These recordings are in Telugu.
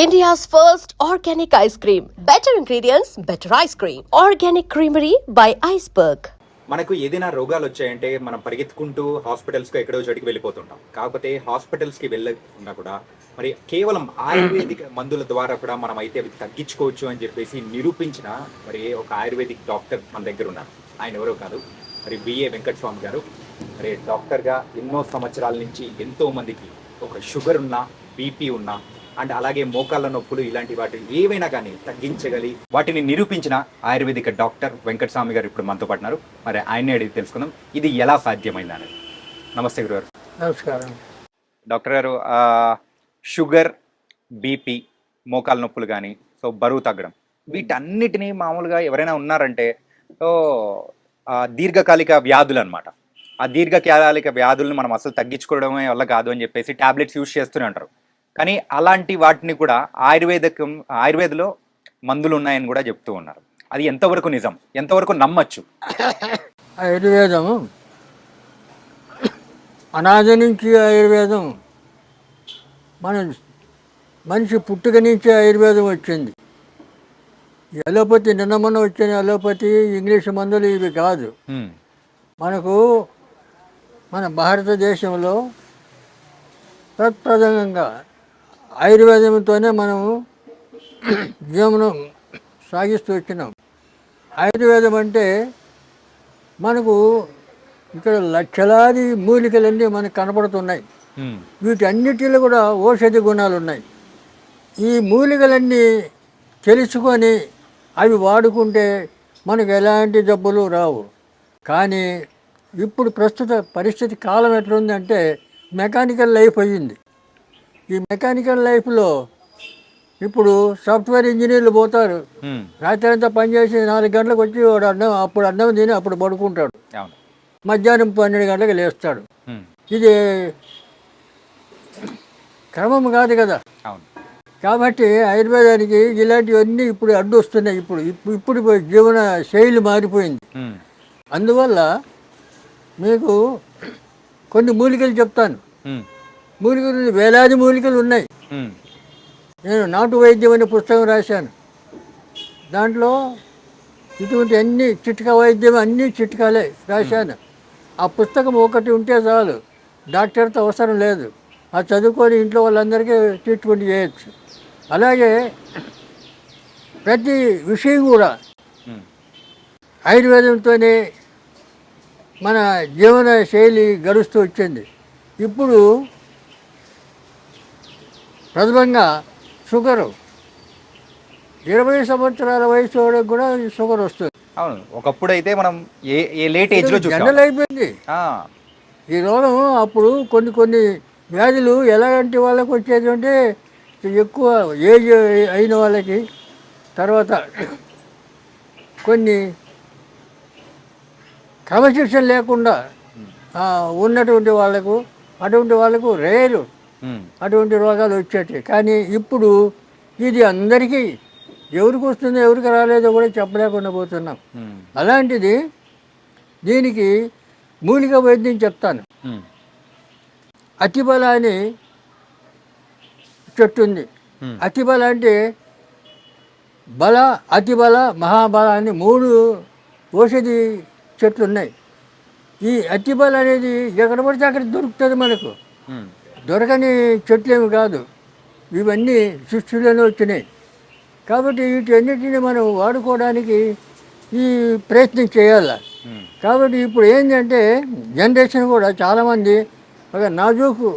India's first organic ice cream. Better ingredients, better ice cream. Organic Creamery by Iceberg. మనకు ఏదైనా రోగాలు వచ్చాయంటే మనం పరిగెత్తుకుంటూ హాస్పిటల్స్కి ఎక్కడో చోటికి వెళ్ళిపోతుంటాం. కాకపోతే హాస్పిటల్స్కి వెళ్ళకుండా కూడా మరి కేవలం ఆయుర్వేదిక్ మందుల ద్వారా కూడా మనం అయితే అవి తగ్గించుకోవచ్చు అని చెప్పేసి నిరూపించిన మరి ఒక ఆయుర్వేదిక్ డాక్టర్ మన దగ్గర ఉన్నారు. ఆయన ఎవరో కాదు, మరి బిఏ వెంకటస్వామి గారు. మరి డాక్టర్గా ఎన్నో సంవత్సరాల నుంచి ఎంతో మందికి ఒక షుగర్ ఉన్నా, బీపీ ఉన్నా అండ్ అలాగే మోకాళ్ళ నొప్పులు ఇలాంటి వాటిని ఏవైనా కానీ తగ్గించగలి వాటిని నిరూపించిన ఆయుర్వేదిక డాక్టర్ వెంకటస్వామి గారు ఇప్పుడు మనతో పడినారు. మరి ఆయన్ని అడిగి తెలుసుకుందాం ఇది ఎలా సాధ్యమైంది అనేది. నమస్తే గురుగారు. నమస్కారం డాక్టర్ గారు, షుగర్, బీపీ, మోకాళ్ళ నొప్పులు కానీ బరువు తగ్గడం వీటన్నిటినీ మామూలుగా ఎవరైనా ఉన్నారంటే దీర్ఘకాలిక వ్యాధులు అనమాట. ఆ దీర్ఘకాలిక వ్యాధులను మనం అసలు తగ్గించుకోవడమే వల్ల కాదు అని చెప్పేసి టాబ్లెట్స్ యూజ్ చేస్తూనే ఉంటారు. కానీ అలాంటి వాటిని కూడా ఆయుర్వేదలో మందులు ఉన్నాయని కూడా చెప్తూ ఉన్నారు. అది ఎంతవరకు నిజం, ఎంతవరకు నమ్మచ్చు? ఆయుర్వేదం అనాది నుంచి ఆయుర్వేదం మనిషి పుట్టుక నుంచి ఆయుర్వేదం వచ్చింది. అలోపతి నిన్న మొన్న వచ్చిన అలోపతి ఇంగ్లీష్ మందులు ఇవి కాదు. మనకు మన భారతదేశంలో ప్రప్రథమంగా ఆయుర్వేదంతోనే మనము జీవనం సాగిస్తూ వచ్చినాం. ఆయుర్వేదం అంటే మనకు ఇక్కడ లక్షలాది మూలికలన్నీ మనకు కనపడుతున్నాయి. వీటన్నిటిలో కూడా ఔషధి గుణాలు ఉన్నాయి. ఈ మూలికలన్నీ తెలుసుకొని అవి వాడుకుంటే మనకు ఎలాంటి జబ్బులు రావు. కానీ ఇప్పుడు ప్రస్తుత పరిస్థితి కాలం ఎట్లుందంటే మెకానికల్ లైఫ్ అయ్యింది. ఈ మెకానికల్ లైఫ్లో ఇప్పుడు సాఫ్ట్వేర్ ఇంజనీర్లు పోతారు, రాత్రి అంతా పనిచేసి 4 గంటలకు వచ్చి వాడు అప్పుడు అన్నం తిని అప్పుడు పడుకుంటాడు, మధ్యాహ్నం 12 గంటలకు లేస్తాడు. ఇది క్రమం కాదు కదా. కాబట్టి ఆయుర్వేదానికి ఇలాంటివన్నీ ఇప్పుడు అడ్డు వస్తున్నాయి. ఇప్పుడు జీవన శైలి మారిపోయింది. అందువల్ల మీకు కొన్ని మూలికలు చెప్తాను. మూలికలు వేలాది మూలికలు ఉన్నాయి. నేను నాటు వైద్యం అనే పుస్తకం రాశాను. దాంట్లో ఇటువంటి అన్ని చిట్కా వైద్యం అన్నీ చిట్కాలే రాశాను. ఆ పుస్తకం ఒకటి ఉంటే చాలు, డాక్టర్తో అవసరం లేదు. అది చదువుకొని ఇంట్లో వాళ్ళందరికీ ట్రీట్మెంట్ చేయొచ్చు. అలాగే ప్రతి విషయం కూడా ఆయుర్వేదంతోనే మన జీవన శైలి గడుస్తూ వచ్చింది. ఇప్పుడు ప్రథమంగా షుగరు 20 సంవత్సరాల వయసు వాళ్ళకి కూడా షుగర్ వస్తుంది. అవును, ఒకప్పుడు అయితే మనం ఏ లేట్ ఏజ్లో జనరల్ అయిపోయింది ఈ రోగం. అప్పుడు కొన్ని వ్యాధులు ఎలాంటి వాళ్ళకి వచ్చేది అంటే ఎక్కువ ఏజ్ అయిన వాళ్ళకి, తర్వాత కొన్ని క్రమశిక్షణ లేకుండా ఉన్నటువంటి వాళ్ళకు, అటువంటి వాళ్ళకు రేరు అటువంటి రోగాలు వచ్చేటి. కానీ ఇప్పుడు ఇది అందరికీ ఎవరికి వస్తుందో ఎవరికి రాలేదో కూడా చెప్పలేకుండా పోతున్నాం. అలాంటిది దీనికి మూలిక వైద్యం చెప్తాను. అతిబల అని చెట్టు ఉంది. అతిబల అంటే బల, అతిబల, మహాబల అని 3 ఔషధి చెట్లు ఉన్నాయి. ఈ అతిబల అనేది ఎక్కడ పడితే అక్కడ దొరుకుతుంది. మనకు దొరకని చెట్లేమి కాదు, ఇవన్నీ సృష్టిలోనే వచ్చినాయి. కాబట్టి వీటన్నిటిని మనం వాడుకోవడానికి ఈ ప్రయత్నం చేయాలి. కాబట్టి ఇప్పుడు ఏంటంటే జనరేషన్ కూడా చాలామంది ఒక నాజూకు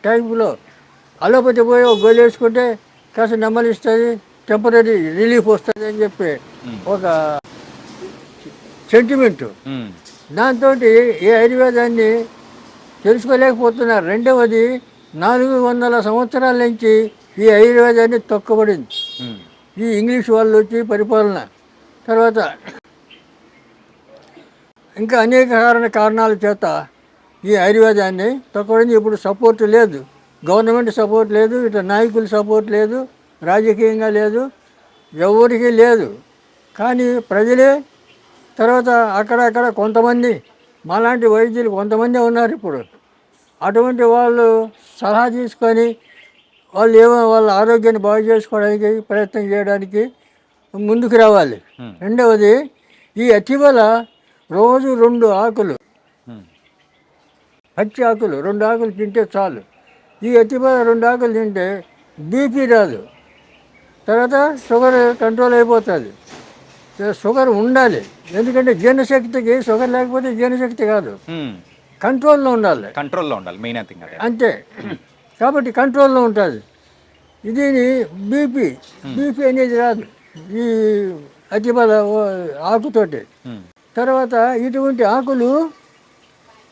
టైపులో అలోపతి పోయి ఒక గోలు వేసుకుంటే కాస్త నెమ్మలిస్తుంది, టెంపరీ రిలీఫ్ వస్తుంది అని చెప్పి ఒక సెంటిమెంటు. దాంతో ఈ ఆయుర్వేదాన్ని తెలుసుకోలేకపోతున్నారు. రెండవది 400 సంవత్సరాల నుంచి ఈ ఆయుర్వేదాన్ని తొక్కబడింది. ఈ ఇంగ్లీష్ వాళ్ళు వచ్చి పరిపాలన తర్వాత ఇంకా అనేక కారణాల చేత ఈ ఆయుర్వేదాన్ని తొక్కబడింది. ఇప్పుడు సపోర్ట్ లేదు, గవర్నమెంట్ సపోర్ట్ లేదు, ఇట్లా నాయకుల సపోర్ట్ లేదు, రాజకీయంగా లేదు, ఎవరికి లేదు. కానీ ప్రజలే, తర్వాత అక్కడక్కడ కొంతమంది మాలాంటి వైద్యులు కొంతమంది ఉన్నారు ఇప్పుడు. అటువంటి వాళ్ళు సలహా తీసుకొని వాళ్ళు వాళ్ళ ఆరోగ్యాన్ని బాగు చేసుకోవడానికి ప్రయత్నం చేయడానికి ముందుకు రావాలి. రెండవది ఈ అతిబల రోజు 2 ఆకులు, పచ్చి ఆకులు 2 ఆకులు తింటే చాలు. ఈ అతిబల 2 ఆకులు తింటే బీపీ రాదు, తర్వాత షుగర్ కంట్రోల్ అయిపోతుంది. షుగర్ ఉండాలి, ఎందుకంటే జీర్ణశక్తికి షుగర్ లేకపోతే జీర్ణశక్తి కాదు, కంట్రోల్లో ఉండాలి మెయిన్ థింగ్ అదే. అంతే. కాబట్టి కంట్రోల్లో ఉంటుంది. దీని బీపీ అనేది రాదు ఈ అతిబల ఆకుతోటి. తర్వాత ఇటువంటి ఆకులు,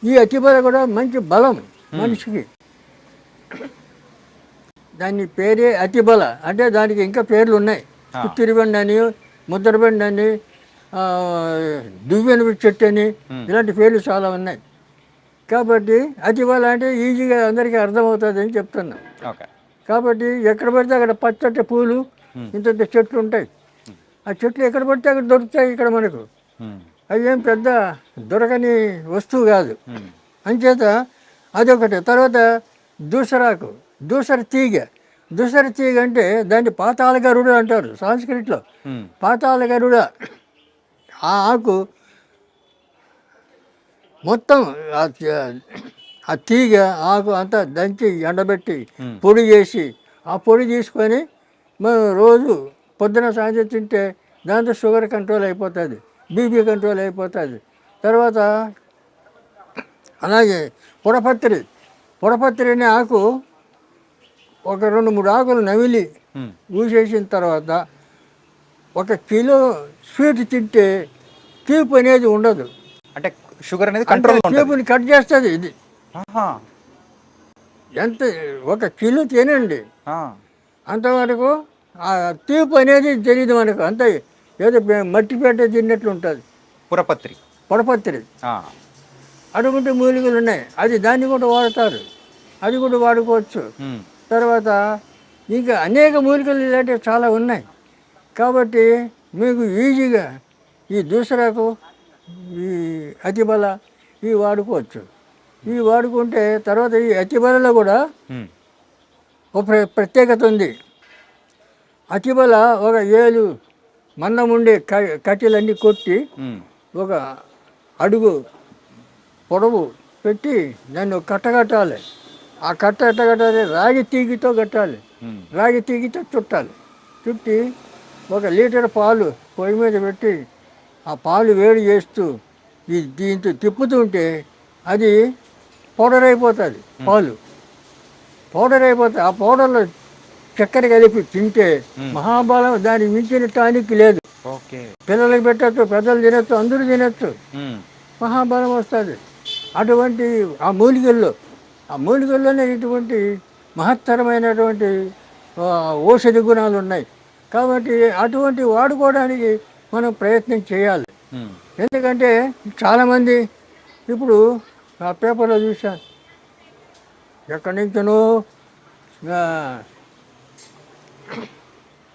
ఈ అతిబల కూడా మంచి బలం మనిషికి. దాని పేరే అతిబల, అంటే దానికి ఇంకా పేర్లు ఉన్నాయి. పుత్తిరిబండి అని, ముద్రబండి అని, దువ్వెన చెట్టు అని, ఇలాంటి పేర్లు చాలా ఉన్నాయి. కాబట్టి అతిబల అంటే ఈజీగా అందరికీ అర్థమవుతుంది అని చెప్తున్నాం. కాబట్టి ఎక్కడ పడితే అక్కడ పచ్చటి పూలు, ఇంత చెట్లు ఉంటాయి. ఆ చెట్లు ఎక్కడ పడితే అక్కడ దొరుకుతాయి ఇక్కడ మనకు. అవి ఏం పెద్ద దొరకని వస్తువు కాదు. అంచేత అదొకటి. తర్వాత దూసరాకు, దూసర తీగ అంటే దాన్ని పాతాళ గరుడ అంటారు సంస్కృతిలో. పాతాళ గరుడ ఆ ఆకు మొత్తం ఆ తీగ ఆకు అంతా దంచి ఎండబెట్టి పొడి చేసి, ఆ పొడి తీసుకొని మనం రోజు పొద్దున సాయంత్రం తింటే దాంతో షుగర్ కంట్రోల్ అయిపోతుంది, బీపీ కంట్రోల్ అయిపోతుంది. తర్వాత అలాగే పొడపత్రి అనే ఆకు ఒక 2-3 ఆకులు నమిలి ఊసేసిన తర్వాత 1 కిలో స్వీట్ తింటే తీపి అనేది ఉండదు. అంటే షుగర్ అనేది కంట్రోల్ తీపిని కట్ చేస్తుంది ఇది. ఎంత 1 కిలో తినండి, అంతవరకు ఆ తీపి అనేది తెలియదు మనకు. అంత ఏదో మట్టిపేట తిన్నట్లు ఉంటుంది. పొడపత్రి అటువంటి మూలికలు ఉన్నాయి, అది దాన్ని కూడా వాడతారు, అది కూడా వాడుకోవచ్చు. తర్వాత ఇంకా అనేక మూలికలు ఇలాంటివి చాలా ఉన్నాయి. కాబట్టి మీకు ఈజీగా ఈ దూసరాకు, ఈ అతిబల ఇవి వాడుకోవచ్చు. ఇవి వాడుకుంటే తర్వాత ఈ అతిబలలో కూడా ఒక ప్రత్యేకత ఉంది. అతిబల ఒక 7 మందం ఉండే కట్టెలన్నీ కొట్టి 1 అడుగు పొడవు పెట్టి దాన్ని ఒక కట్ట కట్టాలి. ఆ కట్ట ఎట్ట కట్టాలి? రాగి తీగితో కట్టాలి, రాగి తీగితో చుట్టాలి. చుట్టి 1 లీటర్ పాలు పొయ్యి మీద పెట్టి ఆ పాలు వేడి చేస్తూ దీంతో తిప్పుతుంటే అది పౌడర్ అయిపోతుంది. పాలు పౌడర్ అయిపోతుంది. ఆ పౌడర్లో చక్కెర కలిపి తింటే మహాబలం, దానికి మించిన టానిక్ లేదు. పిల్లలకి పెట్టచ్చు, పెద్దలు తినచ్చు, అందరూ తినచ్చు, మహాబలం వస్తుంది. అటువంటి ఆ మూలికల్లోనే ఇటువంటి మహత్తరమైనటువంటి ఔషధి గుణాలు ఉన్నాయి. కాబట్టి అటువంటి వాడుకోవడానికి మనం ప్రయత్నం చేయాలి. ఎందుకంటే చాలామంది ఇప్పుడు ఆ పేపర్లో చూశాను, ఎక్కడి నుంచో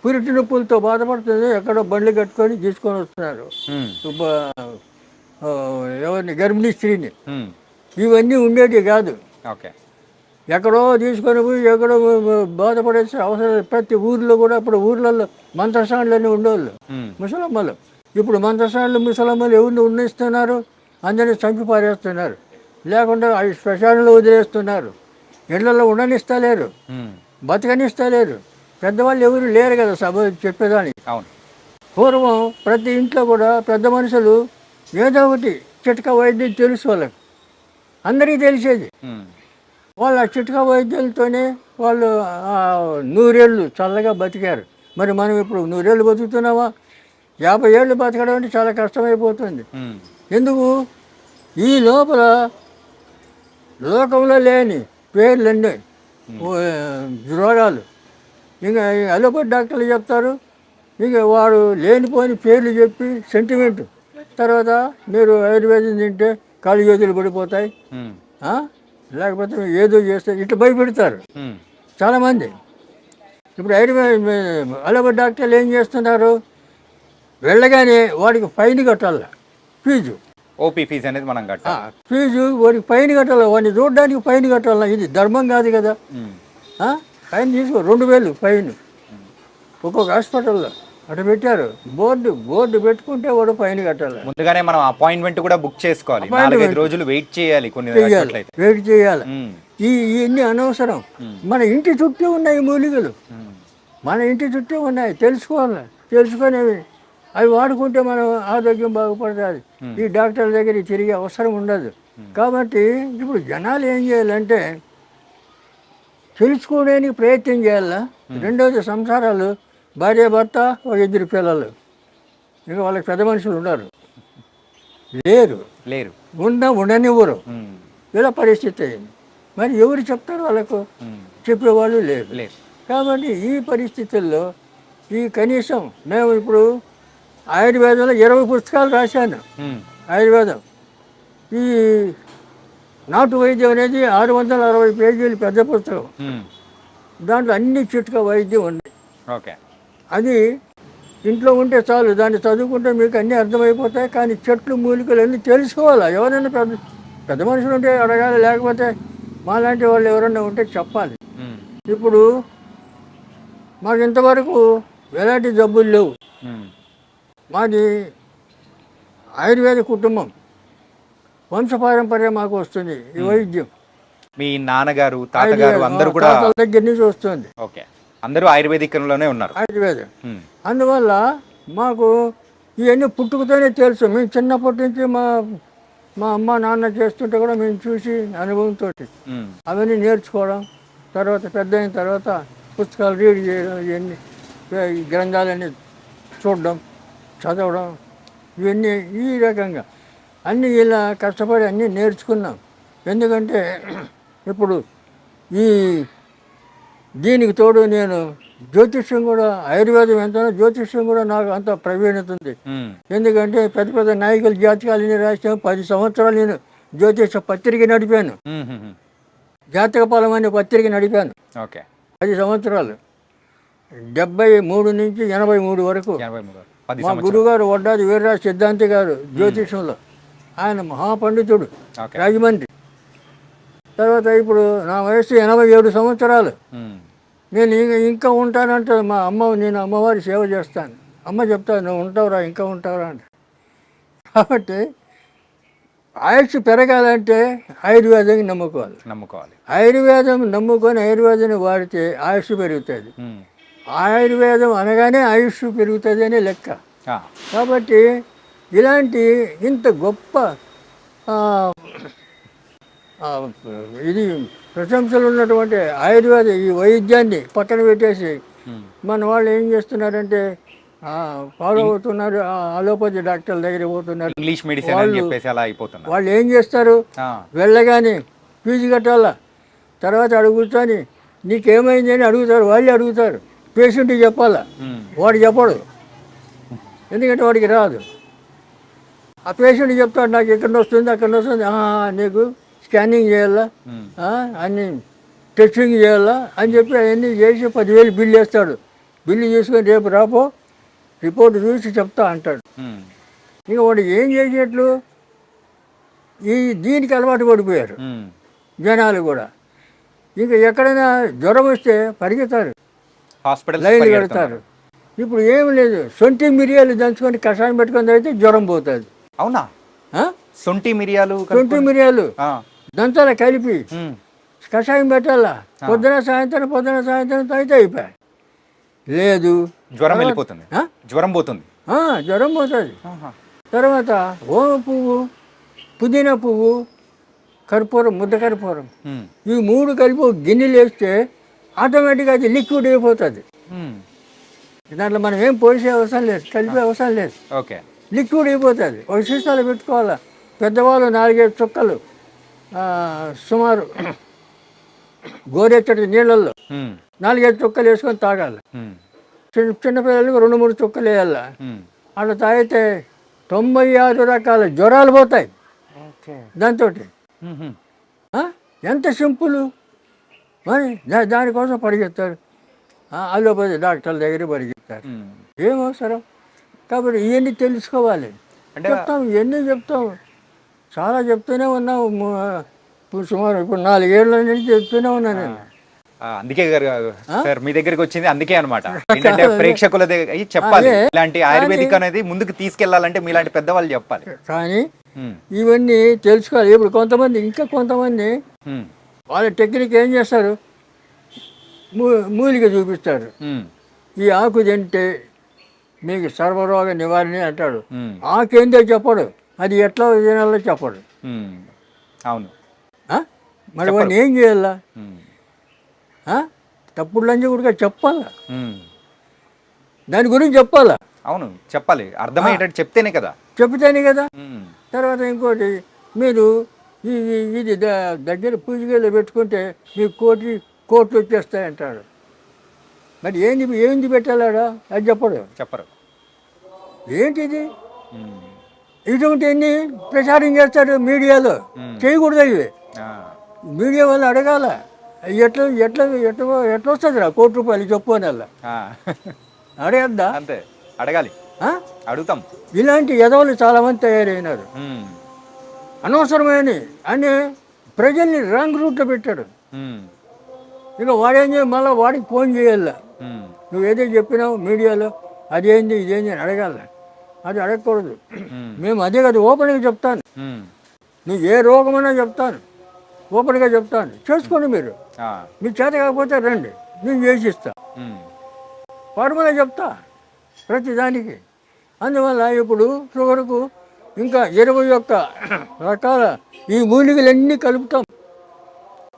పురిటి నొప్పులతో బాధపడుతుంది, ఎక్కడో బండ్లు కట్టుకొని తీసుకొని వస్తున్నారు ఎవరిని, గర్భిణీ స్త్రీని. ఇవన్నీ ఉండేవి కాదు. ఎక్కడో తీసుకొని పోయి ఎక్కడో బాధపడేసి అవసరం. ప్రతి ఊర్లో కూడా ఇప్పుడు ఊర్లలో మంత్రసానులన్నీ ఉండేవాళ్ళు ముసలమ్మలు. ఇప్పుడు మంత్రసానులు ముసలమ్మలు ఎవరిని ఉన్నిస్తున్నారు? అందరినీ చంపి పారేస్తున్నారు, లేకుండా అవి శ్మశానంలో వదిలేస్తున్నారు. ఇళ్లలో ఉండనిస్తలేరు, బతకనిస్తలేరు. పెద్దవాళ్ళు ఎవరు లేరు కదా సభ చెప్పేదానికి. పూర్వం ప్రతి ఇంట్లో కూడా పెద్ద మనుషులు ఏదో ఒకటి చిట్కా వైద్యం తెలుసు వాళ్ళకి, అందరికీ తెలిసేది. వాళ్ళ చిట్కా వైద్యాలతోనే వాళ్ళు 100 ఏళ్ళు చల్లగా బతికారు. మరి మనం ఇప్పుడు 100 ఏళ్ళు బతుకుతున్నామా? 50 ఏళ్ళు బతకడం అంటే చాలా కష్టమైపోతుంది. ఎందుకు? ఈ లోపల లోకంలో లేని పేర్లన్నీ రోగాలు. ఇంకా అలోపతి డాక్టర్లు చెప్తారు, ఇంకా వాడు లేనిపోని పేర్లు చెప్పి సెంటిమెంట్. తర్వాత మీరు ఆయుర్వేదం తింటే కాళ్ళు చేతులు పడిపోతాయి, లేకపోతే ఏదో చేస్తే ఇట్లా భయపెడతారు చాలామంది. ఇప్పుడు అలోపతి డాక్టర్లు ఏం చేస్తున్నారు? వెళ్ళగానే వాడికి ఫైన్ కట్టాలి, ఫీజు, ఓపీ ఫీజు అనేది మనం కట్టాలి. ఫీజు వాడికి ఫైన్ కట్టాలి, వాడిని చూడడానికి ఫైన్ కట్టాలి. ఇది ధర్మం కాదు కదా. ఫైన్ తీసుకో 2000 ఫైన్ ఒక్కొక్క హాస్పిటల్లో అటు పెట్టారు. బోర్డు పెట్టుకుంటే వాడు ఫైన్ కట్టాలి. ముందుగానే మనం అపాయింట్మెంట్ కూడా బుక్ చేసుకోవాలి. 4-5 రోజులు వెయిట్ చేయాలి కొన్ని చోట్లయితే. వెయిట్ చేయాలి. ఇవన్నీ అనవసరం. మన ఇంటి చుట్టూ ఉన్నాయి మూలికలు, మన ఇంటి చుట్టూ ఉన్నాయి, తెలుసుకోవాలి. తెలుసుకొని అవి వాడుకుంటే మనం ఆరోగ్యం బాగుపడుతుంది. ఈ డాక్టర్ల దగ్గర తిరిగే అవసరం ఉండదు. కాబట్టి ఇప్పుడు జనాలు ఏం చేయాలంటే తెలుసుకోవడానికి ప్రయత్నం చేయాలా. రెండవది సంసారాలు, భార్య భర్త, ఒక 2 పిల్లలు, ఇంకా వాళ్ళకి పెద్ద మనుషులు ఉన్నారు లేరు ఉండనివ్వరు. ఇలా పరిస్థితి అయింది. మరి ఎవరు చెప్తారు వాళ్ళకు? చెప్పేవాళ్ళు లేరు. కాబట్టి ఈ పరిస్థితుల్లో కనీసం మేము ఇప్పుడు ఆయుర్వేదంలో 20 పుస్తకాలు రాశాను. ఆయుర్వేదం ఈ నాటు వైద్యం అనేది 660 పేజీలు పెద్ద పుస్తకం. దాంట్లో అన్ని చిట్కా వైద్యం ఉంది. అది ఇంట్లో ఉంటే చాలు, దాన్ని చదువుకుంటే మీకు అన్నీ అర్థమైపోతాయి. కానీ చెట్లు మూలికలు అన్నీ తెలుసుకోవాలి. ఎవరైనా పెద్ద మనుషులు ఉంటే అడగాలి, లేకపోతే మాలాంటి వాళ్ళు ఎవరైనా ఉంటే చెప్పాలి. ఇప్పుడు మాకు ఇంతవరకు ఎలాంటి జబ్బులు లేవు. మాది ఆయుర్వేద కుటుంబం, వంశపారంపర్యం మాకు వస్తుంది ఈ వైద్యం. మీ నాన్నగారు, తాతగారు అందరూ కూడా దగ్గర నుంచి వస్తుంది. అందరూ ఆయుర్వేదికంలోనే ఉన్నారు. ఆయుర్వేదం. అందువల్ల మాకు ఇవన్నీ పుట్టుకతోనే తెలుసు. మేము చిన్నప్పటి నుంచి మా అమ్మ నాన్న చేస్తుంటే కూడా మేము చూసి అనుభవంతో అవన్నీ నేర్చుకోవడం, తర్వాత పెద్ద అయిన తర్వాత పుస్తకాలు రీడ్ చేయడం, ఇవన్నీ గ్రంథాలన్నీ చూడడం, చదవడం, ఇవన్నీ ఈ రకంగా అన్నీ ఇలా కష్టపడి అన్నీ నేర్చుకున్నాం. ఎందుకంటే ఇప్పుడు దీనికి తోడు నేను జ్యోతిష్యం కూడా, ఆయుర్వేదం ఎంతనో జ్యోతిష్యం కూడా నాకు అంత ప్రవీణత ఉంది. ఎందుకంటే పెద్ద పెద్ద నాయకుల జాతకాలని రాసాను. 10 సంవత్సరాలు నేను జ్యోతిష పత్రిక నడిపాను. జాతక ఫలం అనే పత్రిక నడిపాను 10 సంవత్సరాలు, 73 నుంచి 83 వరకు. మా గురుగారు వడ్డాది వీర్రాజు సిద్ధాంతి గారు జ్యోతిషంలో, ఆయన మహాపండితుడు, రాజమండ్రి. తర్వాత ఇప్పుడు నా వయసు 87 సంవత్సరాలు. నేను ఇంకా ఉంటానంటే మా అమ్మ, నేను అమ్మవారి సేవ చేస్తాను. అమ్మ చెప్తాను, నువ్వు ఉంటావురా, ఇంకా ఉంటావురా అంటే. కాబట్టి ఆయుష్ పెరగాలంటే ఆయుర్వేదాన్ని నమ్ముకోవాలి. ఆయుర్వేదం నమ్ముకొని ఆయుర్వేదాన్ని వాడితే ఆయుష్ పెరుగుతుంది. ఆయుర్వేదం అనగానే ఆయుష్ పెరుగుతుంది అనే లెక్క. కాబట్టి ఇలాంటి ఇంత గొప్ప ఇది ప్రశంసలు ఉన్నటువంటి ఆయుర్వేద ఈ వైద్యాన్ని పక్కన పెట్టేసి మన వాళ్ళు ఏం చేస్తున్నారంటే ఫాలో అవుతున్నారు, అలోపతి డాక్టర్ల దగ్గర పోతున్నారు. ఇంగ్లీష్ మెడిసిన్ అని చెప్పేసి అలా అయిపోతున్నారు. వాళ్ళు ఏం చేస్తారు, వెళ్ళగానే ఫీజు కట్టాలా, తర్వాత అడుగుతాని నీకేమైంది అని అడుగుతారు. వాళ్ళే అడుగుతారు, పేషెంట్కి చెప్పాలా, వాడు చెప్పడు, ఎందుకంటే వాడికి రాదు. ఆ పేషెంట్ చెప్తాడు, నాకు ఎక్కడ వస్తుంది అక్కడ వస్తుంది, నీకు స్కానింగ్ చేయాలా, అన్ని టెస్టింగ్ చేయాలా అని చెప్పి అవన్నీ చేసి 10,000 బిల్లు వేస్తాడు. బిల్లు చేసుకొని రేపు రాపో రిపోర్ట్ చూసి చెప్తా అంటాడు. ఇంకా వాడు ఏం చేసేట్లు దీనికి అలవాటు పడిపోయారు జనాలు కూడా. ఇంకా ఎక్కడైనా జ్వరం వస్తే పరిగెత్తారు, లైన్లు కడతారు. ఇప్పుడు ఏం లేదు, సొంటి మిరియాలు దంచుకొని కషాయం పెట్టుకొని అయితే జ్వరం పోతుంది. అవునా? సొంటి మిరియాలు దంచాల కలిపి కషాయం పెట్టాలా, పొద్దున సాయంత్రం అయితే అయిపోయి లేదు, జ్వరం వెళ్ళిపోతుంది, జ్వరం పోతుంది. తర్వాత ఓమ పువ్వు, పుదీనా పువ్వు, కర్పూరం, ముద్ద కర్పూరం, ఈ 3 కలిపి గిన్నెలు వేస్తే ఆటోమేటిక్గా అది లిక్విడ్ అయిపోతుంది. దాంట్లో మనం ఏం పోసే అవసరం లేదు, కలిపే అవసరం లేదు, లిక్విడ్ అయిపోతుంది. ఒక సీసాలు పెట్టుకోవాలా. పెద్దవాళ్ళు 4-5 చుక్కలు సుమారు గోరెచ్చటి నీళ్ళల్లో 4-5 చుక్కలు వేసుకొని తాగాలి. చిన్నపిల్లలకు 2-3 చుక్కలు వేయాల. అట్లా తాగితే 96 రకాల జ్వరాలు పోతాయి దాంతో. ఎంత సింపుల్. మరి దానికోసం పరిగెత్తారు, అలోపతి డాక్టర్ల దగ్గర పరిగెత్తారు. ఏం అవసరం? కాబట్టి ఇవన్నీ తెలుసుకోవాలి. ఇవన్నీ చెప్తాం, చాలా చెప్తూనే ఉన్నావు. సుమారు ఇప్పుడు 4 ఏళ్ళ నుంచి చెప్తూనే ఉన్నాను నేను. అందుకే గారు సార్ మీ దగ్గరికి వచ్చింది అందుకే అనమాట. ఏంటంటే ప్రేక్షకుల దగ్గర చెప్పాలి, ఇలాంటి ఆయుర్వేదిక్ అనేది ముందుకు తీసుకెళ్లాలంటే మీలాంటి పెద్దవాళ్ళు చెప్పాలి. కానీ ఇవన్నీ తెలుసుకోవాలి. ఇప్పుడు కొంతమంది ఇంకా కొంతమంది వాళ్ళ టెక్నిక్ ఏం చేస్తారు, మూలిక చూపిస్తారు. ఈ ఆకు తింటే మీకు సర్వరోగ నివారణ అంటాడు. ఆకేందో చెప్పడు, అది ఎట్లా తినాలో చెప్పడు. అవును, మరి వాడిని ఏం చేయాలా? తప్పుడు లంచి కూడా చెప్పాలా, దాని గురించి చెప్పాలా. అవును, చెప్పాలి, అర్థమయ్యేటట్టు చెప్తేనే కదా. తర్వాత ఇంకోటి, మీరు ఇది దగ్గర పూజగేలో పెట్టుకుంటే మీకు కోట్లు వచ్చేస్తాయంటాడు. మరి ఏంది పెట్టాలాడా, అది చెప్పరు. ఏంటిది? ఇటువంటి ఎన్ని ప్రచారం చేస్తారు మీడియాలో, చేయకూడదు. ఇవి మీడియా వాళ్ళు అడగాల, ఎట్లా ఎట్లా ఎట్లా ఎట్లా వస్తుంది రా ₹1 చెప్పు అని అలా అడగద్దా? అంతే, అడగాలి, అడుగుతాం. ఇలాంటి ఎదవలు చాలా మంది తయారైనారు, అనవసరమైన అని ప్రజల్ని రాంగ్ రూట్లో పెట్టాడు. ఇక వాడేం చేయాలి, మళ్ళీ వాడికి ఫోన్ చేయాల, నువ్వు ఏదో చెప్పినావు మీడియాలో అదేంది ఇదేంది అని అడగాల. అది అడగకూడదు. మేము అదే కదా ఓపెన్గా చెప్తాను, నువ్వు ఏ రోగమైనా చెప్తాను, ఓపెన్గా చెప్తాను, చేసుకోండి. మీరు మీ చేత కాకపోతే రండి, నేను చేసిస్తా, వాడుమనే చెప్తా ప్రతిదానికి. అందువల్ల ఇప్పుడు షుగర్కు ఇంకా 21 రకాల ఈ మూలికలన్నీ కలుపుతాం,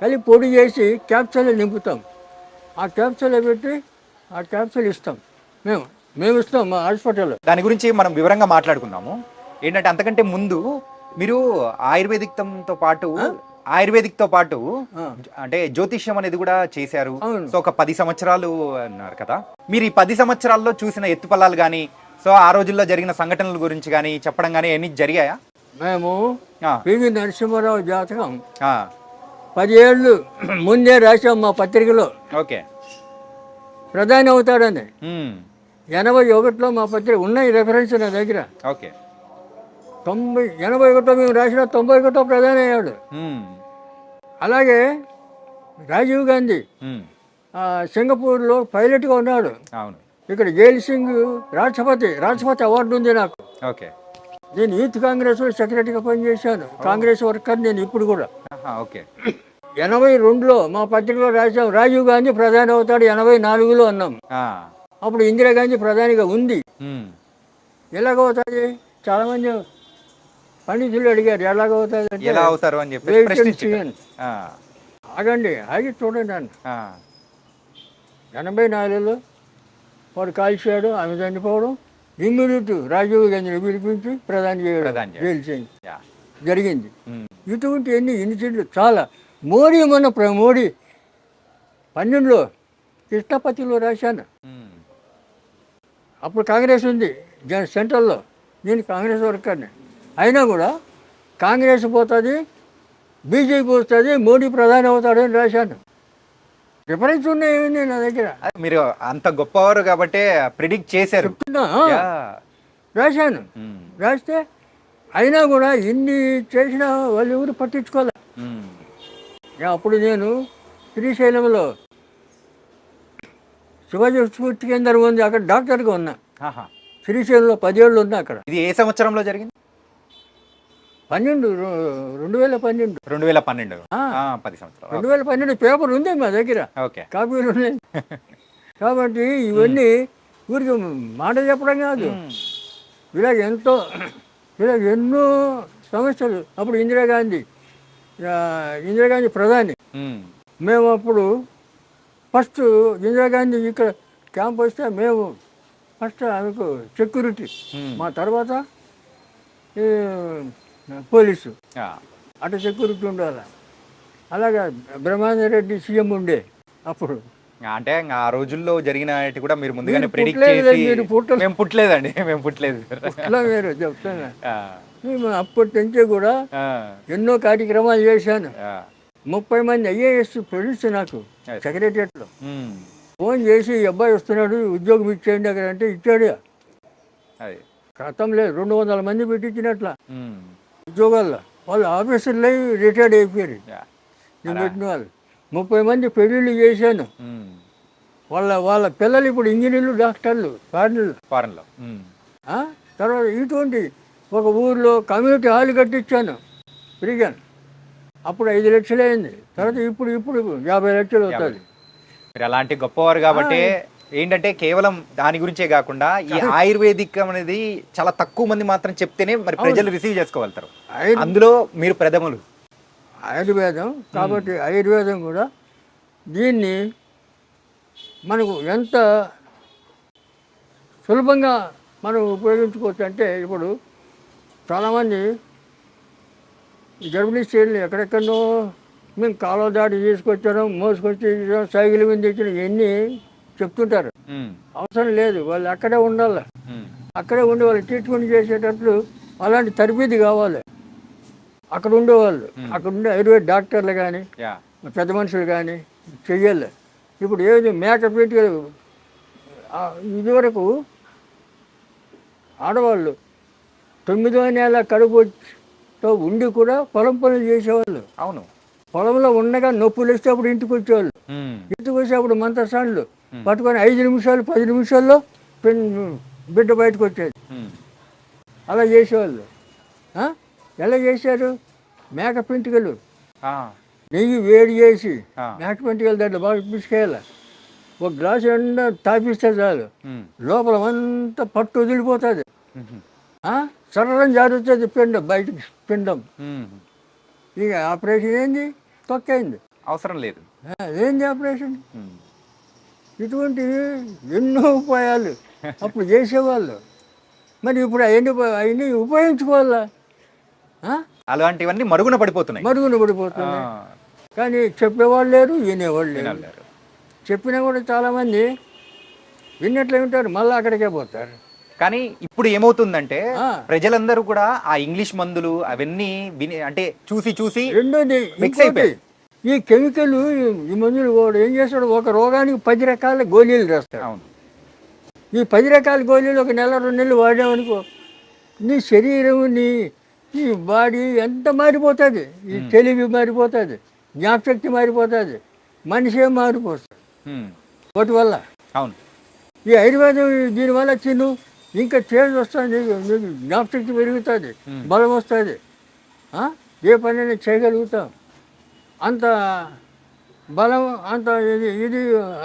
కలిపి పొడి చేసి క్యాప్సూల్ నింపుతాం. ఆ క్యాప్సూల్ పెట్టి ఆ క్యాప్సూల్ ఇస్తాం, మేము ఇస్తాం మా హాస్పిటల్లో. దాని గురించి మనం వివరంగా మాట్లాడుకుందాము. ఏంటంటే అంతకంటే ముందు మీరు ఆయుర్వేదిక్తో పాటు అంటే జ్యోతిష్యం అనేది కూడా చేశారు. సో ఒక 10 సంవత్సరాలు అన్నారు కదా. మీరు ఈ 10 సంవత్సరాల్లో చూసిన ఎత్తుపల్లాలు కానీ, సో ఆ రోజుల్లో జరిగిన సంఘటనల గురించి కానీ చెప్పడం కానీ ఎన్ని జరిగాయా? మేము పివి నరసింహారావు జాతకం 10 ఏళ్ళు ముందే రాసాం మా పత్రికలో. ఓకే, ప్రధాని అవుతాడని 81లో మా పత్రిక ఉన్నాయి, రెఫరెన్స్ నా దగ్గర. ఓకే, 81లో మేము రాసిన 91లో ప్రధాని అయ్యాడు. అలాగే రాజీవ్ గాంధీ సింగపూర్లో పైలట్గా ఉన్నాడు. అవును, ఇక్కడ జైల్ సింగ్ రాష్ట్రపతి అవార్డు ఉంది నాకు. ఓకే, నేను యూత్ కాంగ్రెస్ సెక్రటరీగా పనిచేశాను, కాంగ్రెస్ వర్కర్ నేను ఇప్పుడు కూడా. ఓకే, 82లో మా పత్రికలో రాసాం రాజీవ్ గాంధీ ప్రధాని అవుతాడు, 84లో అన్నాం. అప్పుడు ఇందిరాగాంధీ ప్రధానిగా ఉంది. ఎలాగవుతుంది? చాలా మంది పండితులు అడిగారు ఎలాగవుతుంది, ఎలా అవుతారు అని చెప్పి. ఆగండి, ఆగి చూడండి అన్న. 84లో వాడు కాల్చాడు, ఆమె చనిపోవడం, ఇమ్మీడియట్ రాజీవ్ గాంధీని పిలిపించి ప్రధాని చేయడం జరిగింది. ఇటువంటి ఎన్ని ఇన్సిడెంట్లు చాలా. మోడీ 12లో కృష్ణపతిలో రాశాను. అప్పుడు కాంగ్రెస్ ఉంది సెంట్రల్లో, నేను కాంగ్రెస్ వర్కర్ని. అయినా కూడా కాంగ్రెస్ పోతుంది, బీజేపీ వస్తుంది, మోడీ ప్రధాని అవుతాడని రాశాను. రిఫరెన్స్ ఉన్నాయి నా దగ్గర. మీరు అంత గొప్పవారు కాబట్టి ప్రిడిక్ట్ చేశారు. రాశాను. రాస్తే అయినా కూడా ఇన్ని చేసినా వాళ్ళు ఎవరు పట్టించుకోలే. అప్పుడు నేను శ్రీశైలంలో శివాజీ స్ఫూర్తి కేంద్రం ఉంది, అక్కడ డాక్టర్గా ఉన్నా. శ్రీశైలంలో 10 ఏళ్ళు ఉన్నా అక్కడ. ఇది ఏ సంవత్సరంలో జరిగింది? 2012. 2012, 10 సంవత్సరాలు. 2012 పేపర్ ఉంది మా దగ్గర, కాపీలు ఉన్నాయి. కాబట్టి ఇవన్నీ ఊరికి మాట చెప్పడం కాదు, ఇలాగ ఎన్నో సమస్యలు. అప్పుడు ఇందిరాగాంధీ ప్రధాని. మేము అప్పుడు ఫస్ట్ ఇందిరాగాంధీ ఇక్కడ క్యాంప్ వస్తే మేము ఫస్ట్ ఆమెకు సెక్యూరిటీ, మా తర్వాత పోలీసు, అటు సెక్యూరిటీ ఉండాలి. అలాగా బ్రహ్మానందరెడ్డి సీఎం ఉండే అప్పుడు. అంటే ఆ రోజుల్లో జరిగిన కూడా మీరు ముందుగానే ప్రెడిక్ట్ చేసి. మేము పుట్టలేదండి, మేము పుట్టలేదు. మీరు చెప్తాను, మేము అప్పటి నుంచే కూడా ఎన్నో కార్యక్రమాలు చేశాను. 30 మంది IAS ప్రొడ్యూస్ నాకు సెక్రటరియట్లో ఫోన్ చేసి, ఈ అబ్బాయి వస్తున్నాడు ఉద్యోగం ఇచ్చేయండి అక్కడ అంటే ఇచ్చాడు. క్రితం లేదు, 200 మంది పెట్టించినట్ల ఉద్యోగాల్లో. వాళ్ళు ఆఫీసర్లు రిటైర్డ్ అయిపోయారు నేను పెట్టిన వాళ్ళు. 30 మంది పెళ్ళిళ్ళు చేశాను. ఉమ్. వాళ్ళ పిల్లలు ఇప్పుడు ఇంజనీర్లు, డాక్టర్లు, ఫారినర్లు. ఫారెన్ లో. తర్వాత ఇటువంటి ఒక ఊర్లో కమ్యూనిటీ హాల్ కట్టించాను ఫ్రీగా. అప్పుడు 5 లక్షలు అయింది. తర్వాత ఇప్పుడు 50 లక్షలు అవుతుంది. మీరు అలాంటి గొప్పవారు కాబట్టి ఏంటంటే కేవలం దాని గురించే కాకుండా ఈ ఆయుర్వేదిక్ అనేది చాలా తక్కువ మంది మాత్రం చెప్తేనే మరి ప్రజలు రిసీవ్ చేసుకోగలుగుతారు. అందులో మీరు ప్రథములు. ఆయుర్వేదం కాబట్టి ఆయుర్వేదం కూడా దీన్ని మనకు ఎంత సులభంగా మనం ఉపయోగించుకోవచ్చు అంటే, ఇప్పుడు చాలామంది గర్భిణీ స్త్రీలు ఎక్కడెక్కడో మేము కాలువ దాటి తీసుకొచ్చాను, మోసుకొచ్చి సైకిల్ మీద తెచ్చిన ఇవన్నీ చెప్తుంటారు. అవసరం లేదు, వాళ్ళు అక్కడే ఉండాలి. అక్కడే ఉండి వాళ్ళు ట్రీట్మెంట్ చేసేటట్లు అలాంటి తరబీదు కావాలి. అక్కడ ఉండేవాళ్ళు, అక్కడ ఉండే ఆయుర్వేద డాక్టర్లు కానీ పెద్ద మనుషులు కానీ చెయ్యాలి. ఇప్పుడు ఏది మేకప్ పెట్టి ఇదివరకు ఆడవాళ్ళు 9వ నెల కడుపుతో ఉండి కూడా పొలం పనులు చేసేవాళ్ళు. అవును, పొలంలో ఉండగా నొప్పులు వస్తే అప్పుడు ఇంటికి వచ్చేవాళ్ళు. ఇంటికి వచ్చి అప్పుడు మంత్రసాన్లు పట్టుకొని 5 నిమిషాలు 10 నిమిషాల్లో బిడ్డ బయటకు వచ్చేది. అలా చేసేవాళ్ళు. ఎలా చేశారు? మేక పెంటికలు నెయ్యి వేడి చేసి మేక పెంటికలు దాంట్లో బాగా పిసికేయాలి. ఒక గ్లాసు ఎండ తాపిస్తే చాలు, లోపల అంతా పట్టు వదిలిపోతుంది. సరళం జారుతుంది బయటకు పిండం. ఇక ఆపరేషన్ ఏంది? తొక్కైంది, అవసరం లేదు. ఏంది ఆపరేషన్? ఇటువంటివి ఎన్నో ఉపాయాలు అప్పుడు చేసేవాళ్ళు. మరి ఇప్పుడు అవన్నీ ఉపయోగించుకోవాలా? అలాంటివన్నీ మరుగున పడిపోతున్నాయి. కానీ చెప్పేవాళ్ళు లేరు, వినేవాళ్ళు లేరు. చెప్పినా కూడా చాలామంది విన్నట్లు వింటారు, మళ్ళీ అక్కడికే పోతారు. కానీ ఇప్పుడు ఏమవుతుందంటే ప్రజలందరూ కూడా ఆ ఇంగ్లీష్ మందులు అవన్నీ అంటే చూసి రెండోది ఈ కెమికల్, ఈ మందులు కూడా ఏం చేస్తాడు, ఒక రోగానికి 10 రకాల గోళీలు రాస్తాడు. ఈ 10 రకాల గోళీలు ఒక నెల 2 నెలలు వాడామనుకో, నీ శరీరం ఈ బాడీ ఎంత మారిపోతుంది. ఈ తెలివి మారిపోతుంది, జ్ఞాపశక్తి మారిపోతుంది, మనిషే మారిపోతుంది వాటి వల్ల. అవును, ఈ ఆయుర్వేదం దీనివల్ల తిను, ఇంకా చేంజ్ వస్తుంది, నీకు జ్ఞాపశక్తి పెరుగుతుంది, బలం వస్తుంది, ఏ పనైనా చేయగలుగుతాం. అంత బలం అంత ఇది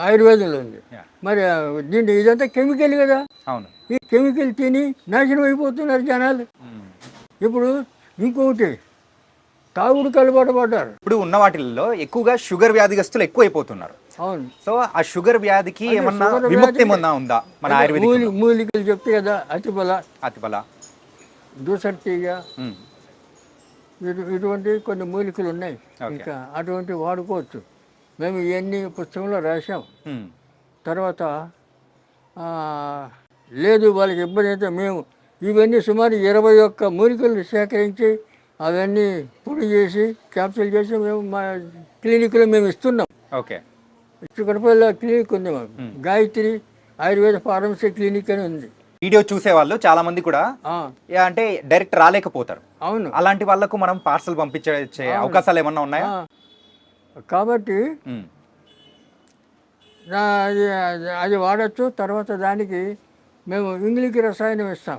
ఆయుర్వేదంలో ఉంది. మరి దీంట్లో ఇదంతా కెమికల్ కదా. అవును, ఈ కెమికల్ తిని నాశనం అయిపోతున్నారు జనాలు. ఇప్పుడు ఇంకొకటి తాగుడు అలవాటు పడ్డారు. ఇప్పుడు ఉన్న వాటిల్లో ఎక్కువగా షుగర్ వ్యాధిగ్రస్తులు ఎక్కువ అయిపోతున్నారు. అవును. సో ఆ షుగర్ వ్యాధికి ఏమన్నా విముక్తి ఏమన్నా ఉందా మన ఆయుర్వేదిక్? మూలికలు చెప్తే కదా, అతిబల, దూసర్తిగా ఇటువంటి కొన్ని మూలికలు ఉన్నాయి. ఇంకా అటువంటి వాడుకోవచ్చు. మేము ఇవన్నీ పుస్తకంలో రాసాం. తర్వాత లేదు వాళ్ళకి ఇబ్బంది అయితే మేము ఇవన్నీ సుమారు 21 మూలికలు సేకరించి అవన్నీ పొడి చేసి క్యాప్సూల్ చేసి మేము మా క్లినిక్లో మేము ఇస్తున్నాం. ఓకే, చిక్కడపల్లి క్లినిక్ ఉంది మాకు, గాయత్రి ఆయుర్వేద ఫార్మసీ క్లినిక్ అని ఉంది. వీడియో చూసే వాళ్ళు చాలా మంది కూడా అంటే డైరెక్ట్ రాలేకపోతారు. అవును, అలాంటి వాళ్ళకు మనం పార్సల్ పంపించే అవకాశాలు ఏమన్నా ఉన్నాయా? కాబట్టి అది వాడచ్చు. తర్వాత దానికి మేము ఇంగ్లీష్ రసాయనం ఇస్తాం.